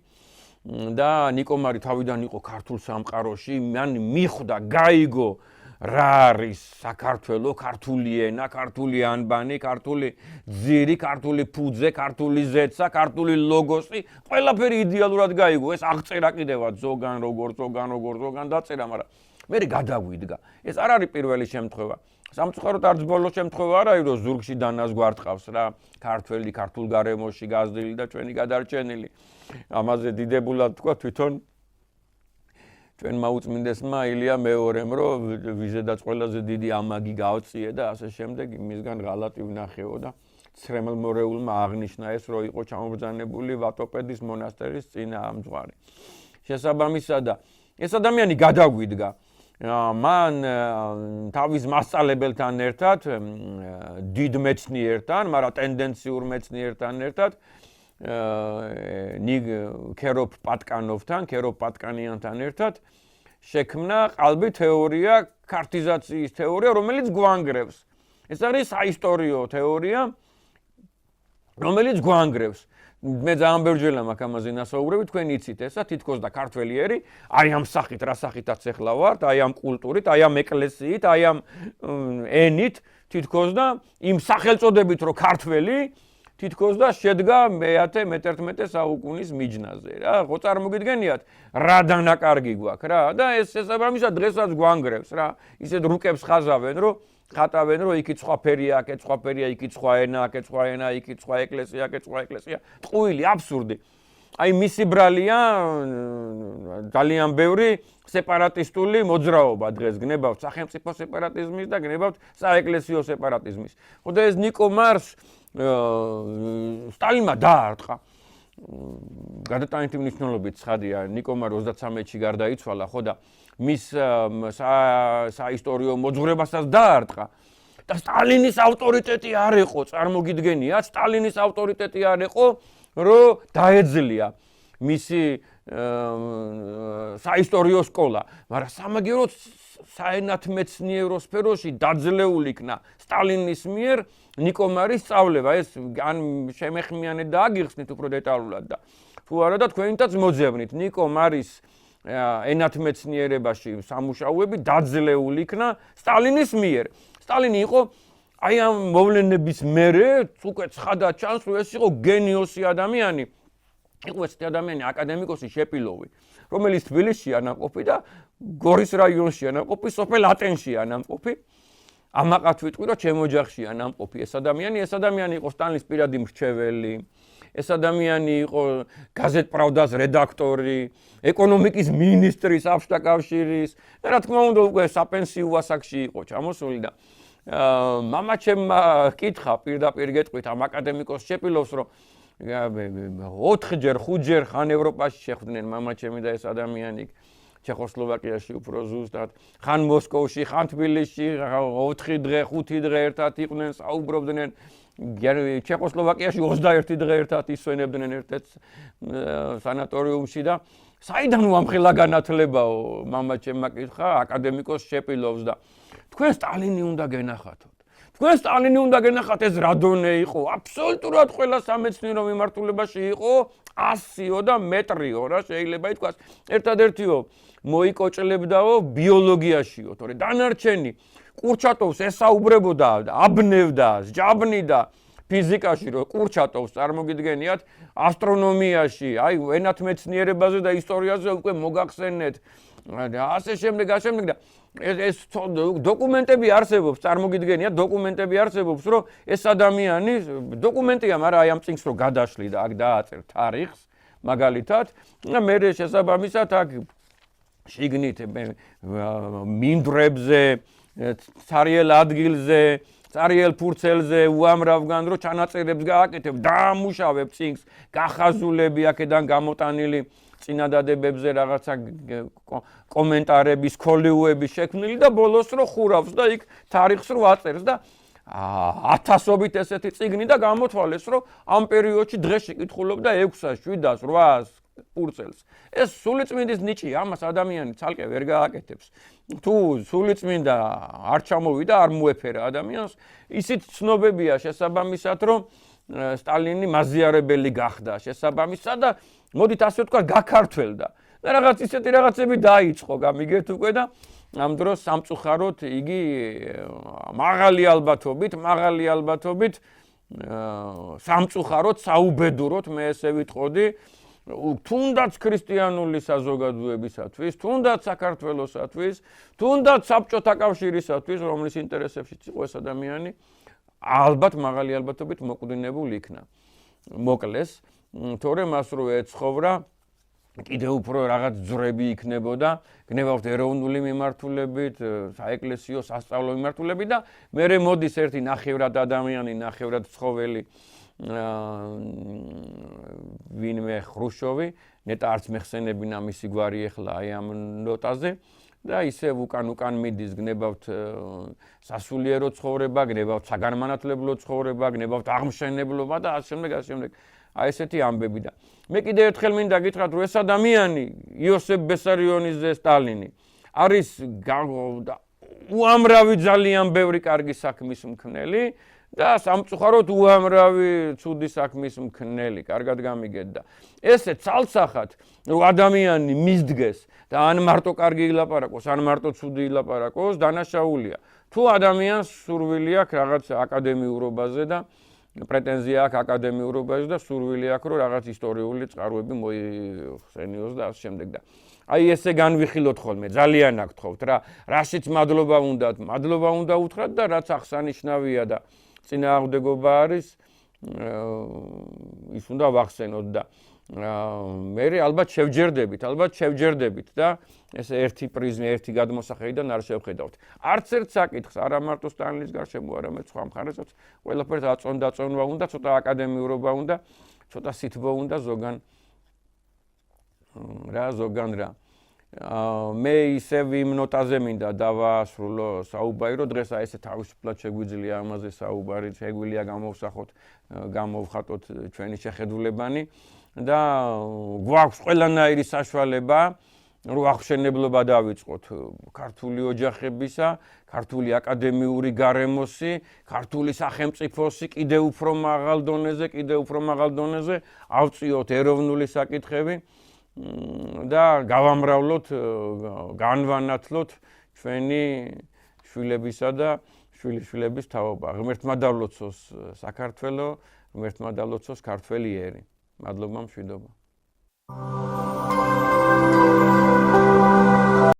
და ნიკო მარი თავიდან იყო ქართულ სამყაროში, მან მიხვდა, გაიგო რა არის საქართველო, ქართული ენა, ქართული ანბანი, ქართული ძირი, ქართული ფუძე, ქართული ზეცა, ქართული ლოგოსი, ყველაფერი იდეალურად გაიგო. ეს აღწერა კიდევაც ზოგან დაწერა, მაგრამ მე გადაგვიდგა. ეს არ არის პირველი შემთხვევა. სამწუხაროდ არც ბოლო შემთხვევა არ არის, რომ ზურგში დანას გვარტყავს რა, ქართველი, ქართულ გარემოში გაზრდილი და ჩვენი გადარჩენილი. ამაზე დიდებულად თქვა თვითონ ჩვენმა უწმინდესმა ილია მეორემ, რომ ვიზედაც ყველაზე დიდი ამაგი გავწიე და ასე შემდეგ იმისგან ღალატი ვნახეო და ცრემლმორეულმა აღნიშნა ეს, რომ იყო ჩამობრძანებული ვატოპედის მონასტერის წინააღმძღვარი. შესაბამისად, ეს ადამიანი გადაგვიდგა. მან თავის მასწავლებელთან ერთად, დიდ მეცნიერთან, მაგრამ ტენდენციურ მეცნიერთან ერთად, ქეროფ პატკანიანთან ერთად შექმნა ყალბი თეორია, ქართიზაციის თეორია, რომელიც გვანგრევს. ეს არის საისტორიო თეორია, რომელიც გვანგრევს. მე ძალიან ბევრჯერ მაქვს ამაზე ნასაუბრები, თქვენ იცით ესა, თითქოს და ქართველიერი, აი ამ სახით, რა სახითაც ახლა ვართ, აი ამ კულტურით, აი ამ ეკლესიით, აი ამ ენით, თითქოს და იმ სახელწოდებით, რომ ქართველი თითქოს და შედგა მე-11 საუკუნის მიჯნაზე რა. ხო წარმოგიდგენიათ, რა დანაკარგი გვაქვს რა და ეს შესაბამისად დღესაც გვანგრევს რა. ისეთ რუკებს ხაზავენ, რომ ხატავენ, რომ იქით სხვა ფერია, აქეთ სხვა ფერია, იქით სხვა ენა, აქეთ სხვა ენა, იქით სხვა ეკლესია, აქეთ სხვა ეკლესია. ტყუილი, აბსურდი. აი მისი ბრალია ძალიან ბევრი სეპარატისტული მოძრაობა დღეს გნებავთ სახელმწიფო სეპარატიზმის და გნებავთ საეკლესიო სეპარატიზმის. ხო და ეს ნიკო მარს სტალინმა დაარტყა. გადატანითი მნიშვნელობით ცხადია, ნიკო მარ 33-ში გარდაიცვალა, ხო და მის საისტორიო მოძღვრებასაც დაარტყა. და სტალინის ავტორიტეტი არ იყო, წარმოგიდგენიათ, სტალინის ავტორიტეტი არ იყო, რომ დაეძლია მისი საისტორიო სკოლა, მაგრამ სამაგიეროდ საენათმეცნიერო სფეროში დაძლეული იქნა სტალინის მიერ ნიკო მარის სწავლება. ეს ან შემეხმიანეთ და აგიხსნით უფრო დეტალურად და თუ არა და თქვენითაც მოძებნით. ნიკო მარის ენათმეცნიერებაში სამუშაოები დაძლეული იქნა სტალინის მიერ. სტალინი იყო აი ამ მოვლენების მერე უკვე ცხადად ჩანს, რომ ეს იყო გენიოსი ადამიანი. იყო ეს ადამიანი აკადემიკოსი შეპილოვი, რომელიც თბილისშია ნამყოფი და გორის რაიონშია ნამყოფი, სოფელ ატენშია ნამყოფი. ამაყად ვიტყვი, რომ ჩემ ოჯახშია ნამყოფი ეს ადამიანი იყო სტალინის პირადი მრჩეველი. ეს ადამიანი იყო გაზეთ პრავდას რედაქტორი, ეკონომიკის მინისტრი საბჭოთა კავშირის და რა თქმა უნდა უკვე საპენსიო ასაკში იყო ჩამოსული და მამაჩემმა კითხა პირდაპირ გეტყვით ამ აკადემიკოს შეპილოვს, რომ 4-ჯერ, 5-ჯერ ხან ევროპაში შეხვდნენ მამაჩემი და ეს ადამიანი ჩეხოსლოვაკიაში უფრო ზუსტად, ხან მოსკოვში, ხან თბილისში 4 დღე, 5 დღე ერთად იყვნენ, საუბრობდნენ. ჩეხოსლოვაკიაში 21 დღე ერთად ისვენებდნენ ერთ-ერთ სანატორიუმში და საიდან უამხელა განათლებაო, მამაჩემმა კითხა აკადემიკოს შეპილოვს და თქვენ სტალინი უნდა გენახათოთ. თქვენ სტალინი უნდა გენახათ, ეს რა დონე იყო, აბსოლუტურად ყველა სამეცნიერო მიმართულებაში იყო 100-ო და მეტრიო რა შეიძლება ითქვას. ერთადერთიო მოიკოჭლებდაო ბიოლოგიაშიო, თორე დანარჩენი კურჩატოვს ესაუბრებოდა, აბნევდა, ჯაბნიდა ფიზიკაში, რომ კურჩატოვს წარმოგიდგენიათ, ასტრონომიაში, აი ენათმეცნიერებაზე და ისტორიაზე უკვე მოგახსენეთ. ასე შემდეგ და ეს დოკუმენტები არსებობს, წარმოგიდგენიათ, დოკუმენტები არსებობს, რომ ეს ადამიანი დოკუმენტია, მაგრამ აი ამ წინს რო გადაშლი და აქ დააწერ თარიღს, მაგალითად, და მე შესაბამისად აქ შიგნით მინდვრებზე, цариელ ადგილზე, цариელ ფურცელზე უამრავგან რო ჩანაწერებს გააკეთებ, დაამუშავებ წინს, გახაზულები აქედან გამოტანილი წინადადებებზე რაღაცა კომენტარების, ქოლიუების შექმნილი და ბოლოს რო ხურავს და იქ თარიღს რო აწერს და 1000-ობით ესეთი წიგნი და გამოთვალეს, რომ ამ პერიოდში დღეში კითხულობდა 600, 700, 800 ფურცელს. ეს სულიწმინდის ნიჭი ამას ადამიანი ცალკე ვერ გააკეთებს. თუ სულიწმინდა არ ჩამოვიდა, არ მოეფერა ადამიანს, ისიც ცნობებია შესაბამისად, რომ სტალინი მაზიარებელი გახდა შესაბამისად და მოდით ასე ვთქვა გაქართველდა. და რაღაც ისეთი რაღაცები დაიწყო, გამიგეთ უკვე და ამ დროს სამწუხაროდ იგი მაღალი ალბათობით სამწუხაროდ საუბედუროთ მე ესე ვიტყოდი თუნდაც ქრისტიანული საზოგადოებისათვის, თუნდაც საქართველოსათვის, თუნდაც საბჭოთა კავშირისათვის, რომლის ინტერესებშიც იყო ეს ადამიანი, ალბათ მაღალი ალბათობით მოკვდინებული იქნა. მოკლეს, თორემ მას რო ეცხოვრა, კიდევ უფრო რაღაც ძვრები იქნებოდა, გნებავთ ეროვნული მიმართულებით, საეკლესიო, სასწავლო მიმართულებით და მერე მოდის ერთი ნახევრად ადამიანი, ნახევრად ცხოველი ვინმე ხრუშოვი, ნეტა არც მეხსენებინა მისი გვარი ეხლა აი ამ ნოტაზე და ისევ უკან მიდის, გნებავთ სასულიერო ცხოვრება, გნებავთ საგანმანათლებლო ცხოვრება, გნებავთ აღმშენებლობა და ასე შემდეგ. აი ესეთი ამბები და მე კიდევ ერთხელ მინდა გითხრათ, რომ ეს ადამიანი იოსებ ბესარიონიძე სტალინი არის უამრავი ძალიან ბევრი კარგი საქმის მქნელი და სამწუხაროდ უამრავი ცუდი საქმის მქნელი, კარგად გამიგეთ და ესე ცალსახად რომ ადამიანი მისდგეს და ან მარტო კარგი ილაპარაკოს, ან მარტო ცუდი ილაპარაკოს, დანაშაულია. თუ ადამიანს სურვილი აქვს რაღაც აკადემიურობაზე და პრეტენზია აქვს აკადემიურობაზე და სურვილი აქვს რომ რაღაც ისტორიული წყაროები მოიხსენიოს და ასე შემდეგ და აი ესე განვიხილოთ ხოლმე, ძალიან აქ თხოვთ რა, რაშიც მადლობა უნდა უთხრათ და რაც აღსანიშნავია და წინააღმდეგობა არის, ის უნდა ვახსენოთ და მე ალბათ შევჯერდებით და ეს ერთი პრიზმი, ერთი გადმოსახედიდან არ შევხედავთ. არც ერთ საკითხს, არა მარტო სტალინის გარშემო, არამედ სხვა მხარესაც, ყველაფერს აწონვა უნდა, ცოტა აკადემიურობა უნდა, ცოტა სითბო უნდა ზოგან რა. მე ისევ იმ ნოტაზე მინდა დავასრულო საუბარი, რომ დღეს აი ესე თავისუფლად შეგვიძლია ამაზე საუბარი, შეგვიძლია გამოვხატოთ ჩვენი შეხედულებანი და გვაქვს ყველანაირი საშუალება, რომ აღშენებლობა დავიწყოთ ქართული ოჯახებისა, ქართული აკადემიური გარემოსი, ქართული სახელმწიფოსი კიდევ უფრო მაღალ დონეზე ავწიოთ ეროვნული საკითხები და გავამრავლოთ, განვანათლოთ ჩვენი შვილებისა და შვილიშვილების თაობა. ღმერთმა დავლოცოს საქართველო, ღმერთმა დავლოცოს ქართველი ერი. მადლობა, მშვიდობა.